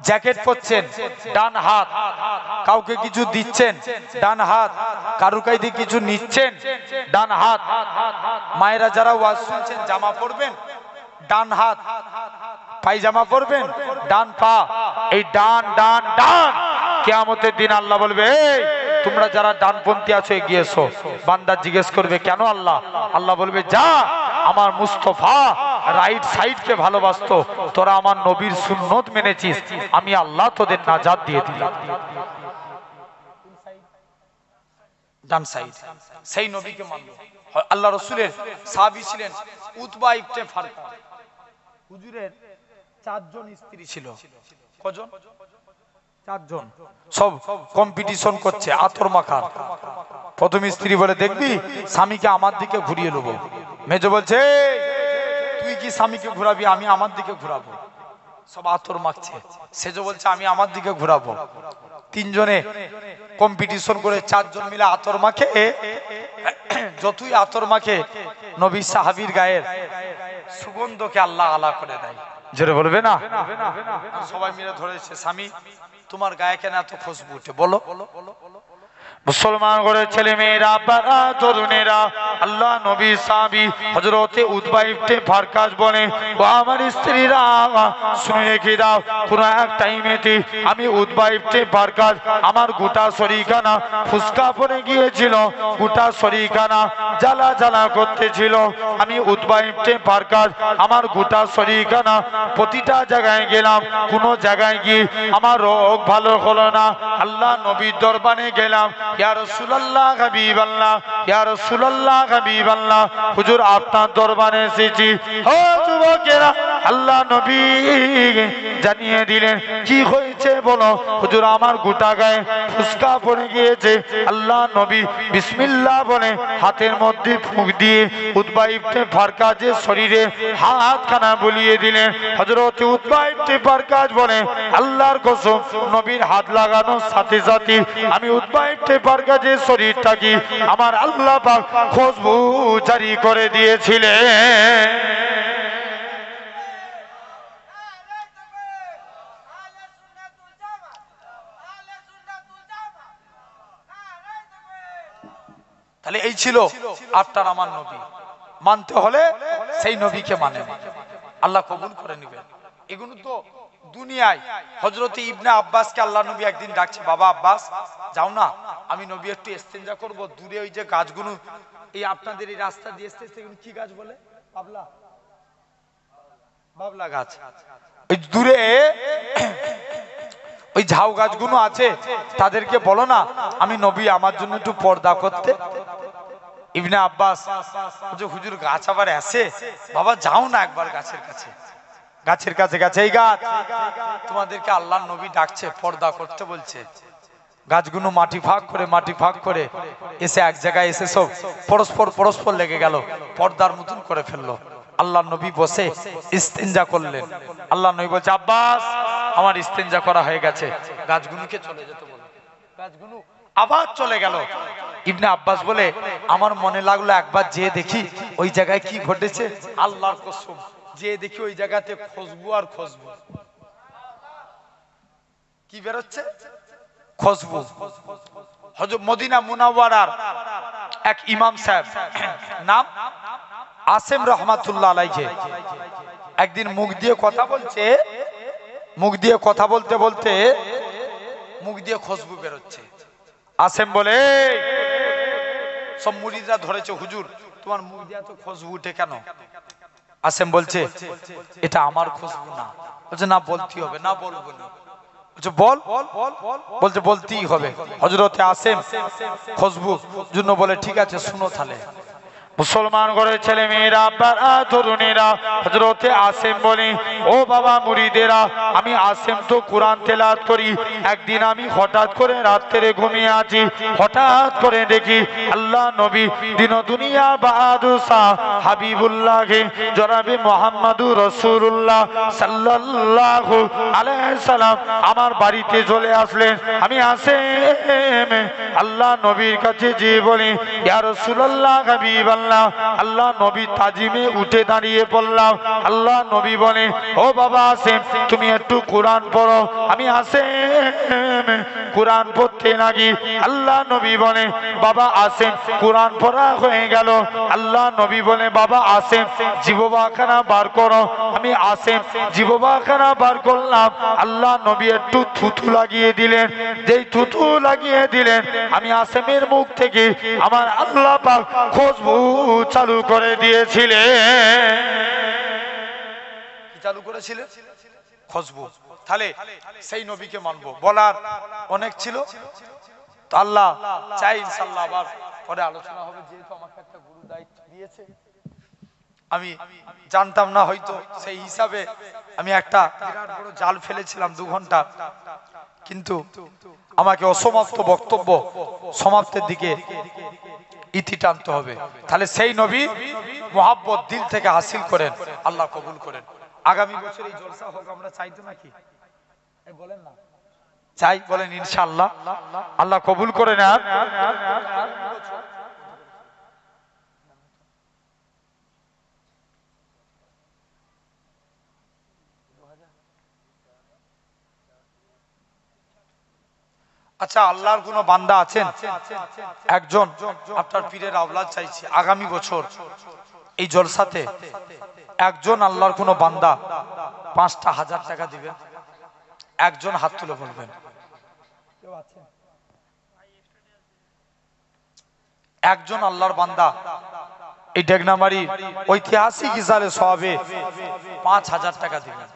জ্যাকেট পরছেন ডান হাত, কাউকে কিছু দিচ্ছেন ডান হাত, কারু কাছে কিছু নিচ্ছেন ডান হাত, মায়েরা যারা ওয়াজ শুনছেন জামা পরবেন ডান হাত, পায়জামা পরবেন ডান পা, এই ডান ডান ডান। কিয়ামতের দিন আল্লাহ বলবে, এই তোমরা যারা ডানপন্থী আছো এগিয়ে এসো। বান্দা জিজ্ঞেস করবে, কেন আল্লাহ? আল্লাহ বলবে, যা, আমার মুস্তাফা রাইট সাইডকে ভালোবাসতো, তোরা আমার নবীর সুন্নত মেনেছিস, আমি আল্লাহ তোদের নাজাত দিয়ে দিলাম। ডান সাইড, সেই নবীকে মানলো। আল্লাহ রসুলের সাহাবী ছিলেন উতবা ইবনে ফারকা। হুজুরের 4 জন স্ত্রী ছিল। কজন? 4 জন। সব কম্পিটিশন করছে আতর মাখার। প্রথম স্ত্রী বলে, দেখবি স্বামীকে আমার দিকে ঘুরিয়ে নেবো। মেজ বলছে, তুই কি স্বামীকে ঘুরাবি? আমি আমার দিকে ঘুরাবো। সব আতর মাখছে। সেজ বলছে, আমি আমার দিকে ঘুরাবো। 3 জনে কম্পিটিশন করে 4 জন মিলে আতর মাখে। যতই আতর মাখে নবী সাহাবীর গায়ের সুগন্ধকে আল্লাহ আলা করে দেয়। জোরে বলবে না? সবাই মিলে ধরেছে, স্বামী তোমার গায়ে কেন এত খুশবু উঠে? বলো। মুসলমান করে ছেলে মেয়েরা, বাবা তরুণেরা, আল্লাহ নবী সাহাবী হযরতে উতবা ইবনে ফারকাস বলে, ও আমার স্ত্রীরা শুনে রেখে দাও, কোন এক টাইমেতে আমি উতবা ইবনে ফারকাস আমার গোটা শরীরখানা ফুসকা পড়ে গিয়েছিল, গোটা শরীরখানা জ্বালা জ্বালা করতেছিল। আমি উতবা ইবনে ফারকাস আমার গোটা শরীরখানা প্রতিটা জায়গায় গেলাম, কোন জায়গায় গিয়ে আমার রোগ ভালো হলো না। আল্লাহ নবীর দরবারে গেলাম, ইয়া রাসূলুল্লাহ হাবিবাল্লাহ, ইয়া রাসূলুল্লাহ হাবিবাল্লাহ, হুজুর আপনার দরবারে এসেছি। ও যুবকেরা, আল্লাহ নবী জানিয়ে দিলেন, কি হয়েছে বলো? হুজুর আমার গোটা গায়ে ফুসকা পড়ে গিয়েছে। আল্লাহ নবী বিসমিল্লাহ বলে হাতের মধ্যে ফুঁক দিয়ে উতবা ইবনে ফারকাসের শরীরে হাতখানা বুলিয়ে দিলেন। হযরত উতবা ইবনে ফারকাস বলে, আল্লাহর কসম, নবীর হাত লাগানোর সাথে সাথে আমি উতবা ইবনে ফারকাসের শরীরটাকে আমার আল্লাহ পাক খুশবু জারি করে দিয়েছিলেন। তাহলে এই ছিল আপনার আমার নবী। মানতে হলে সেই নবীকে মানেন, আল্লাহ কবুল করে নেবেন। এগুলো তো দুনিয়ায়। হযরতে ইবনে আব্বাসকে আল্লাহ নবী একদিন ডাকছে, বাবা আব্বাস যাও না, আমি নবী একটু ইস্তেঞ্জা করব। দূরে ওই যে গাছগুলো, এই আপনাদের এই রাস্তা দিয়ে আসতে কি গাছ বলে? বাবলা, বাবলা গাছ। ওই দূরে ওই ঝাউ গাছগুলো আছে, তাদেরকে বলো না আমি নবী আমার জন্য একটু পর্দা করতে। ইবনে আব্বাস যে হুজুর গাছ আবার আসে, বাবা যাও না একবার গাছের কাছে। গাছের কাছে গেছে, এই গাছ তোমাদেরকে আল্লাহর নবী ডাকছে, পর্দা করতে বলছে। গাছগুলো মাটি ফাঁক করে এসে এক জায়গায় এসে সব পরস্পর লেগে গেল, পর্দার মতন করে ফেললো। আল্লাহর নবী বসে ইস্তেঞ্জা করলেন। আল্লাহর নবী বলছে, আব্বাস আমার ইস্তেঞ্জা করা হয়ে গেছে, গাছগুলোকে চলে যেতে বলো। গাছগুলো আবার চলে গেল। ইবনে আব্বাস বলে, আমার মনে লাগলো একবার যে দেখি ওই জায়গায় কি ঘটেছে। আল্লাহর কসম, যে দেখি ওই জায়গাতে খুশবু আর খুশবু। কি বেরোচ্ছে? খুশবু। হযরত মদিনা মুনাওয়ারার এক ইমাম সাহেব, নাম আসেম রহমাতুল্লাহ আলাইহি, একদিন মুখ দিয়ে কথা বলতে বলতে মুখ দিয়ে খুশবু বেরোচ্ছে। আসেম বলে, সব মুরিদরা ধরেছে, হুজুর তোমার মুখ দিয়ে তো খুশবু উঠে কেন? আসেম বলছে, এটা আমার খুশবু না। বলছে, না বলতেই হবে। না বলবো না। বলছে, বল। বলছে, বলতেই হবে। হযরতে আসেম খুশবু জন্য বলে, ঠিক আছে শুনো তাহলে। মুসলমান করে ছেলে মেয়েরা, বাবা তরুণেরা, হযরতে আসেম বলে, ও বাবা মুরিদেরা, আমি আসেম তো কোরআন তেলাওয়াত করি। একদিন আমি হঠাৎ করে রাত্রে ঘুমিয়ে আছি, হঠাৎ করে দেখি আল্লাহ নবী দিন দুনিয়া বাদশাহ হাবিবুল্লাহ জনাবে মুহাম্মদুর রাসূলুল্লাহ সাল্লাল্লাহু আলাইহি সাল্লাম আমার বাড়িতে চলে আসলেন। আমি আসেম আল্লাহ নবীর কাছে যেয়ে বলি, ইয়া রাসূলুল্লাহ হাবিবাল্লাহ, আল্লাহ নবী তাজিমে উঠে দাঁড়িয়ে পড়লাম। আল্লাহ নবী বলে, ও বাবা আসেম তুমি একটু কোরআন পড়ো। আমি আসেম কোরআন পড়তে লাগি। আল্লাহ নবী বলে, বাবা আসেম কোরআন পড়া হয়ে গেল। আল্লাহ নবী বলে, বাবা আসেম জিহ্বাখানা বার করো। আমি আসেম জিহ্বাখানা বার করলাম। আল্লাহ নবী একটু থুতু লাগিয়ে দিলেন। যেই থুতু লাগিয়ে দিলেন, আমি আসেমের মুখ থেকে আমার আল্লাহ পাক খুশবু চালু করে দিয়েছিলেন। কি চালু করেছিলেন? খুশবু। তাহলে সেই নবীকে মানবো। বলার অনেক ছিল, তো আল্লাহ চাই ইনশাআল্লাহ আবার পরে আলোচনা হবে, যেহেতু আমাকে একটা গুরু দায়িত্ব দিয়েছে। আমি জানতাম না, হয়তো সেই হিসাবে আমি একটা বিরাট বড় জাল ফেলেছিলাম 2 ঘন্টা, কিন্তু আমাকে অসমাপ্ত বক্তব্য সমাপ্তের দিকে ইতি টানতে হবে। তাহলে সেই নবী মোহাব্বত দিল থেকে হাসিল করেন, আল্লাহ কবুল করেন। আগামী বছর এই জলসা হোক, আমরা চাই তো নাকি? বলেন না, চাই? বলেন ইনশাআল্লাহ, আল্লাহ কবুল করে নেন। আচ্ছা, আল্লাহর কোন বান্দা আছেন একজন আপনার পীরের আওলাদ চাইছি আগামী বছর এই জলসাতে, একজন আল্লাহর কোন বান্দা 5টা 1000 টাকা দিবেন? একজন হাত তুলে বলবেন। কেউ আছেন? একজন আল্লাহর বান্দা এই ডেগনামারি ঐতিহাসিক ইজারে সওয়াবে 5000 টাকা দিবেন।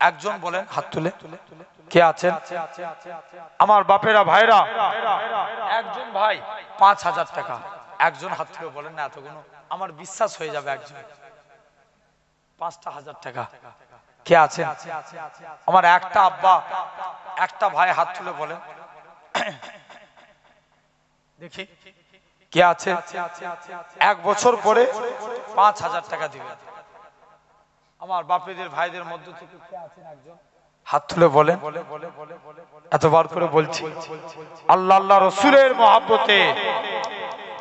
একজন বলেন হাত তুলে, কে আছেন? আমার বাপেরা ভাইরা, একজন ভাই 5000 টাকা, একজন হাত তুলে বলেন না, এতগুলো আমার বিশ্বাস হয়ে যাবে। একজন 5টা 1000 টাকা, কে আছেন? আমার একটা আব্বা, একটা ভাই হাত তুলে বলেন দেখি কে আছে? 1 বছর পরে 5000 টাকা দিবেন। আমার বাপেদের ভাইদের মধ্যে থেকে কে আছেন একজন হাত তুলে বলেন। এতবার করে বলছি, আল্লাহ আল্লাহ রসুলের মহব্বতে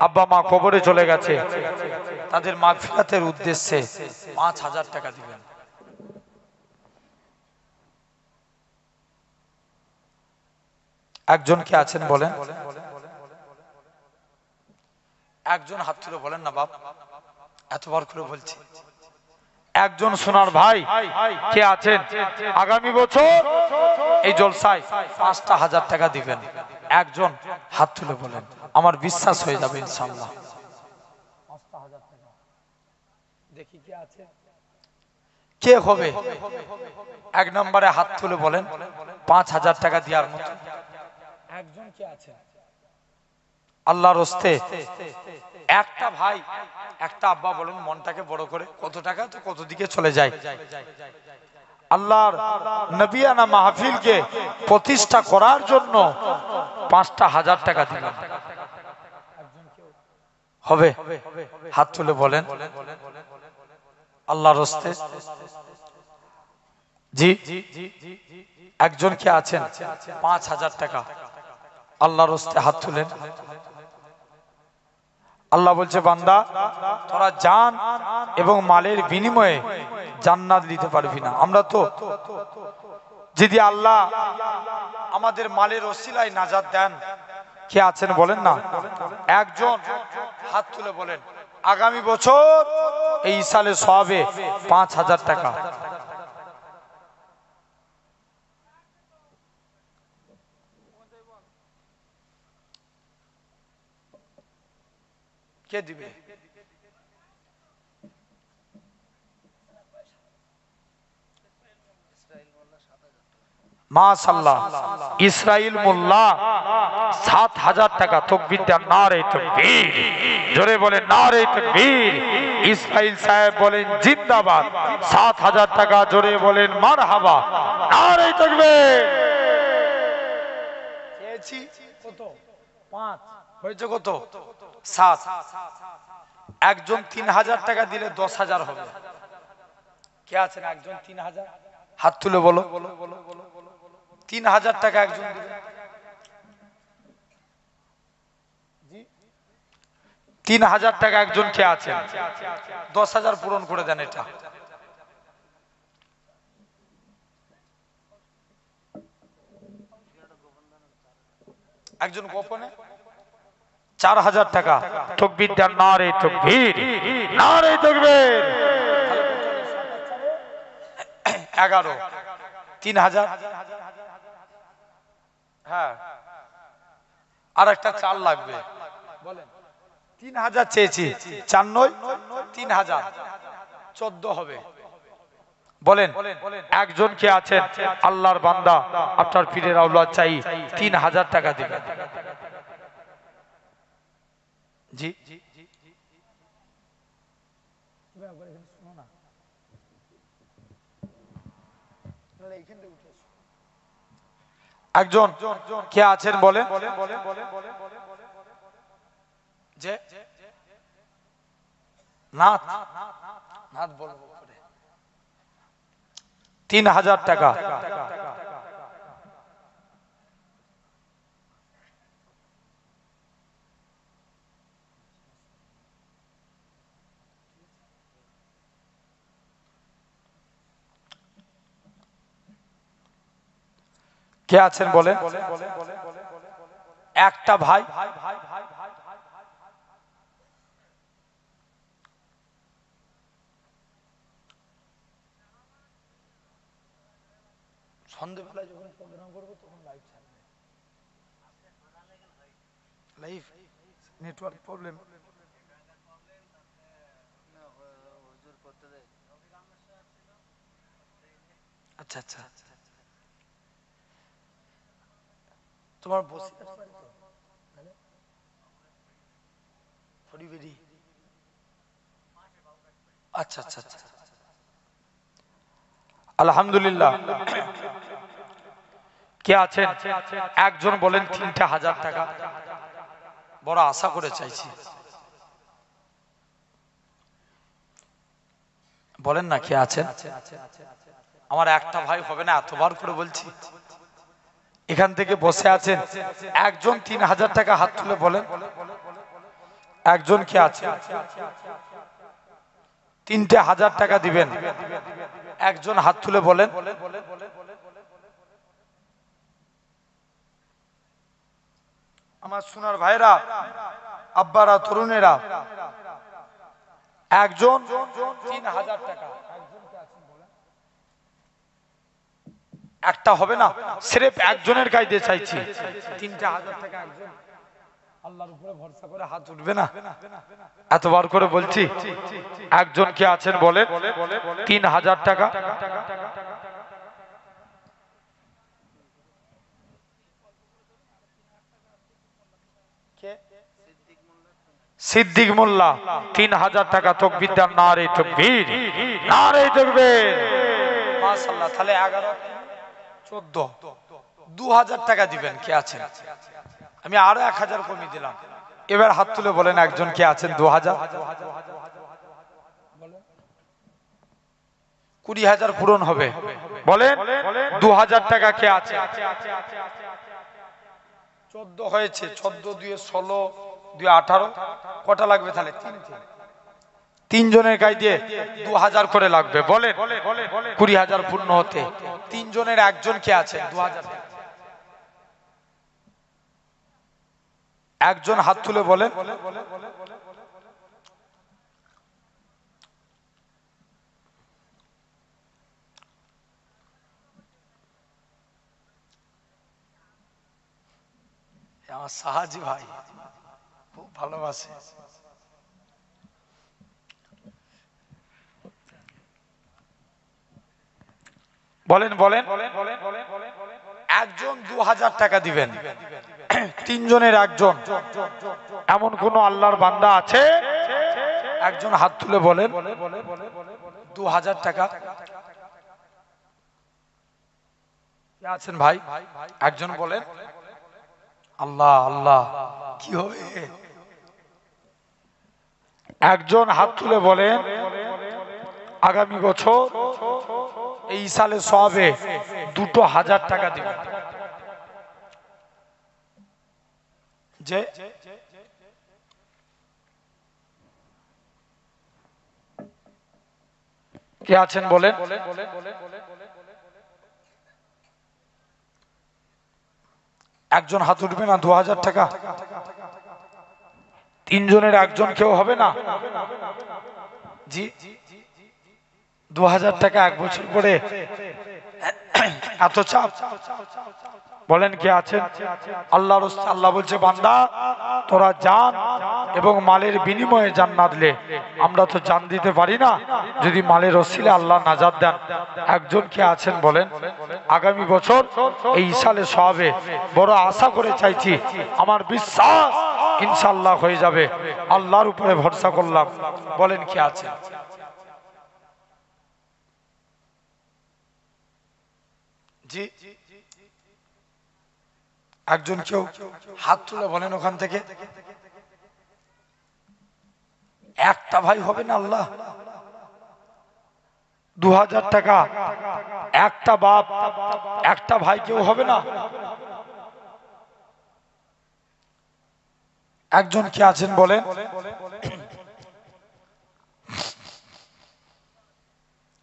আব্বা মা কবরে চলে গেছে, তাদের মাগফিরাতের উদ্দেশ্যে 5000 টাকা দিবেন। একজন কে আছেন বলেন? একজন হাত তুলে বলেন না বাপ, এতবার করে বলছি। একজন সোনার ভাই কে আছেন আগামী বছর এই জলসায় 5টা 1000 টাকা দিবেন? একজন হাত তুলে বলেন, আমার বিশ্বাস হয়ে যাবে ইনশাআল্লাহ। 5টা 1000 টাকা দেখি কে আছে, কে হবে? 1 নম্বরে হাত তুলে বলেন 5000 টাকা দেওয়ার মতো একজন কে আছে? আল্লাহর হস্তে একটা ভাই, একটা আব্বা বলেন মনটাকে বড় করে, কত টাকা তো কত দিকে চলে যায়। আল্লাহর নবিয়ানা মাহফিলকে প্রতিষ্ঠা করার জন্য 5টা 1000 টাকা দিবেন। হবে? হাত তুলে বলেন আল্লাহর হস্তে। জি, একজন কে আছেন 5000 টাকা আল্লাহর হস্তে হাত তুলেন। আল্লাহ বলছে, বান্দা তোরা জান এবং মালের বিনিময়ে জান্নাত দিতে পারবি না। আমরা তো যদি আল্লাহ আমাদের মালের ওসিলায় নাজাত দেন, কে আছেন বলেন না? একজন হাত তুলে বলেন আগামী বছর এই সালে সওয়াবে 5000 টাকা। কে দিবে? মাশাআল্লাহ, ইসরাইল মোল্লা 7000 টাকা। তাকবীর দেন, নারে তাকবীর, জোরে বলেন নারে তাকবীর। ইসরাইল সাহেব বলেন জিন্দাবাদ। 7000 টাকা, জোরে বলেন মারহাবা, নারে তাকবীর। চেয়েছি কত? 5 হয়েছে কত? 7। একজন 3000 টাকা দিলে 10000 হবে। কে আছেন একজন 3000? হাত তুলে বলো। 3000 টাকা একজন দিবে। জি, 3000 টাকা একজন কে আছেন? 10000 পূরণ করে দেন এটা। একজন গোপনে 4000 টাকা। তাকবীর দেন, নারে তাকবীর, নারে তাকবীর। 11 3000। হ্যাঁ, আর একটা চাল লাগবে, বলেন 3000 চেয়েছি, 4 9 3000, 14 হবে। বলেন একজন কে আছেন আল্লাহর বান্দা, আপনার পীরের আওলাদ চাই 3000 টাকা দিবেন? জি একজন কে আছেন বলেন? যে নাথ, নাথ বলবো 3000 টাকা। কে আছেন বলেন? একটা ভাই সন্ধ্যেবেলায় যখন প্রোগ্রাম করবো তখন লাইভ ছাড়বে, লাইভ নেটওয়ার্ক প্রবলেম। আচ্ছা আচ্ছা, তোমার বসে আচ্ছা আচ্ছা আচ্ছা, আলহামদুলিল্লাহ। কে আছেন একজন বলেন 3000 টাকা? বড় আশা করে চাইছি, বলেন না কে আছেন? আমার একটা ভাই হবে না, এতবার করে বলছি। এখান থেকে বসে আছেন একজন 3000 টাকা হাত তুলে বলেন, একজন কে আছে 3000 টাকা দিবেন? একজন হাত তুলে বলেন। আমার সোনার ভাইরা, আব্বারা, তরুণেরা, একজন 3000 টাকা। একটা হবে না, সিরেফ একজনের গাইতে চাইছি। 3000 টাকা একজন, আল্লাহর উপরে ভরসা করে হাত উঠবে না, এতবার করে বলছি। একজন কে আছেন বলেন 3000 টাকা? সিদ্দিক মোল্লা 3000 টাকা। তাকবীর দেন, নারে তাকবীর, নারে তাকবীর, মাশাআল্লাহ। তাহলে 11 14 2000 টাকা দিবেন। কে আছেন? আমি আরো 1000 কমিয়ে দিলাম। এবার হাত তুলে বলেন একজন কে আছেন 2000? 20000 পূরণ হবে। বলেন 2000 টাকা কে আছে? 14 হয়েছে, 14 2 16 2 18, কটা লাগবে তাহলে? তিনজনের গায়ে দিয়ে 2000 করে লাগবে। বলেন 20000 পূর্ণ হতে তিনজনের একজন কে আছে 2000? একজন হাত তুলে বলেন। আমার সাহাজি ভাই খুব ভালোবাসে। বলেন বলেন একজন 2000 টাকা দিবেন, তিনজনের একজন। এমন কোন আল্লাহর বান্দা আছে? একজন হাত তুলে বলেন 2000 টাকা। কে আছেন ভাই? একজন বলেন। আল্লাহ আল্লাহ, কি হবে? একজন হাত তুলে বলেন আগামী বছর এই সালে সবে 2000 টাকা দিবেন। যে কে আছেন বলেন। একজন হাত উঠবে না 2000 টাকা? তিনজনের একজন কেউ হবে না? জি 2000 টাকা এক বছর পরে এত চাপ? বলেন কে আছেন? আল্লাহর রাস্তে আল্লাহ বলছে, বান্দা তোরা জান এবং মালের বিনিময়ে জান্নাত লে। আমরা তো জান দিতে পারি না, যদি মালের ওসিলে আল্লাহ নাজাত দেন। একজন কে আছেন বলেন? আগামী বছর এই সালে সবে বড় আশা করে চাইছি, আমার বিশ্বাস ইনশাআল্লাহ হয়ে যাবে, আল্লাহর উপরে ভরসা করলাম। বলেন কে আছেন? জি, একজন কেউ হাত তুলে বলেন ওখান থেকে। একটা ভাই হবে না? আল্লাহ 2000 টাকা, একটা বাপ একটা ভাই কেউ হবে না? একজন কে আছেন বলেন?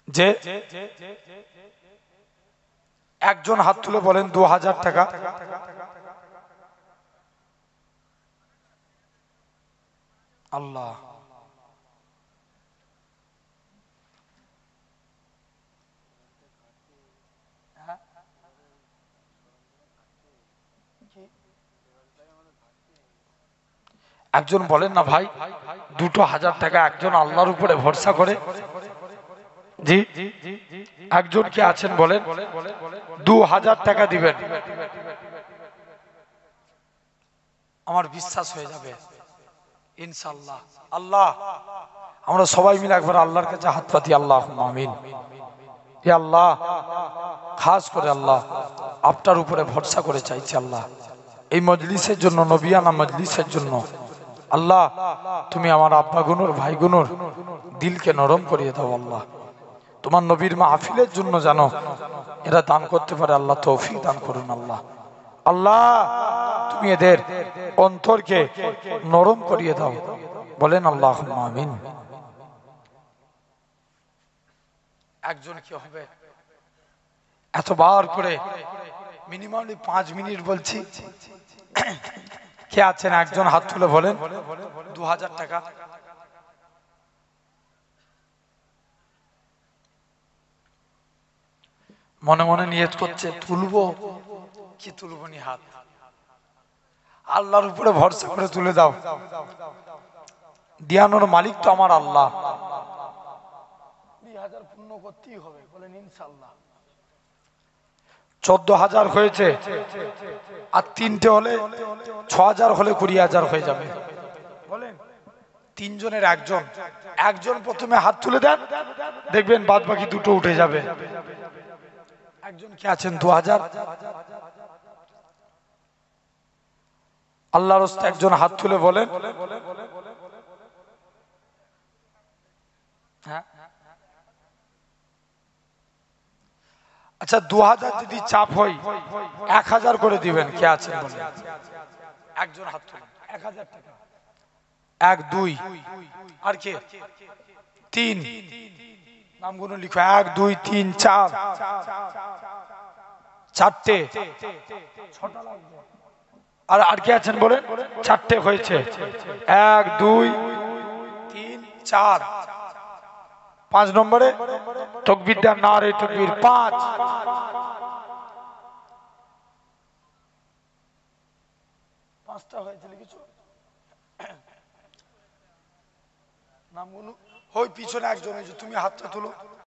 যে একজন হাত তুলে বলেন 2000 টাকা। আল্লাহ, একজন বলেন না ভাই, 2000 টাকা একজন আল্লাহর উপরে ভরসা করে। জি, একজন কি আছেন বলেন? 2000 টাকা দিবেন, আমার বিশ্বাস হয়ে যাবে ইনশাআল্লাহ। আল্লাহ, আমরা সবাই মিলে একবার আল্লাহর কাছে হাত পাতি, আল্লাহুম্মা আমিন। হে আল্লাহ, খাস করে আল্লাহ আপনার উপরে ভরসা করে চাইছি আল্লাহ, এই মজলিসের জন্য, নবিয়ানা মজলিসের জন্য আল্লাহ, তুমি আমার আব্বা গুনুর, ভাই গুনুর দিলকে নরম করিয়ে দাও আল্লাহ। তোমার নবীর মাহফিলের জন্য জানো এরা দান করতে পারে, আল্লাহ তৌফিক দান করুন আল্লাহ। আল্লাহ, তুমি এদের অন্তরকে নরম করিয়ে দাও। বলেন আল্লাহুম্মা আমিন। একজন কি হবে? এতবার করে মিনিমাম 5 মিনিট বলছি, কে আছেন? একজন হাত তুলে বলেন 2000 টাকা। মনে মনে নিয়ত করছে, তুলবো কি তুলবো নি হাত, আল্লাহর উপরে ভরসা করে তুলে দাও। দিয়ানোর মালিক তো আমার আল্লাহ। 2000 পূর্ণ করতেই হবে, বলেন ইনশাআল্লাহ। 14000 হয়েছে, আর 3টে হলে 6000 হলে 20000 হয়ে যাবে। বলেন, 3 জনের একজন, একজন প্রথমে হাত তুলে দেন, দেখবেন বাদ বাকি দুটো উঠে যাবে। একজন কি আছেন? 2000। আল্লাহর রাস্তে একজন হাত তুলে বলেন। হ্যাঁ, আচ্ছা 2000 যদি চাপ হয় 1000 করে দিবেন। কে আছেন বলেন? একজন হাত তুলে 1000 টাকা। 1 2 আর কে? 3, নামগুলো লিখো। 1 2 3 4, 4টে, 6টা লাগবে। আর কে আছেন বলেন? 4টে হয়েছে। 1 2 3 4, 5 নম্বরে তাকবীর দেন, নারে তাকবীর। 5, পাঁচটা হয়েছে লিখেছো নামগুলো। ওই পিছনে একজন, তুমি হাতটা তুলো।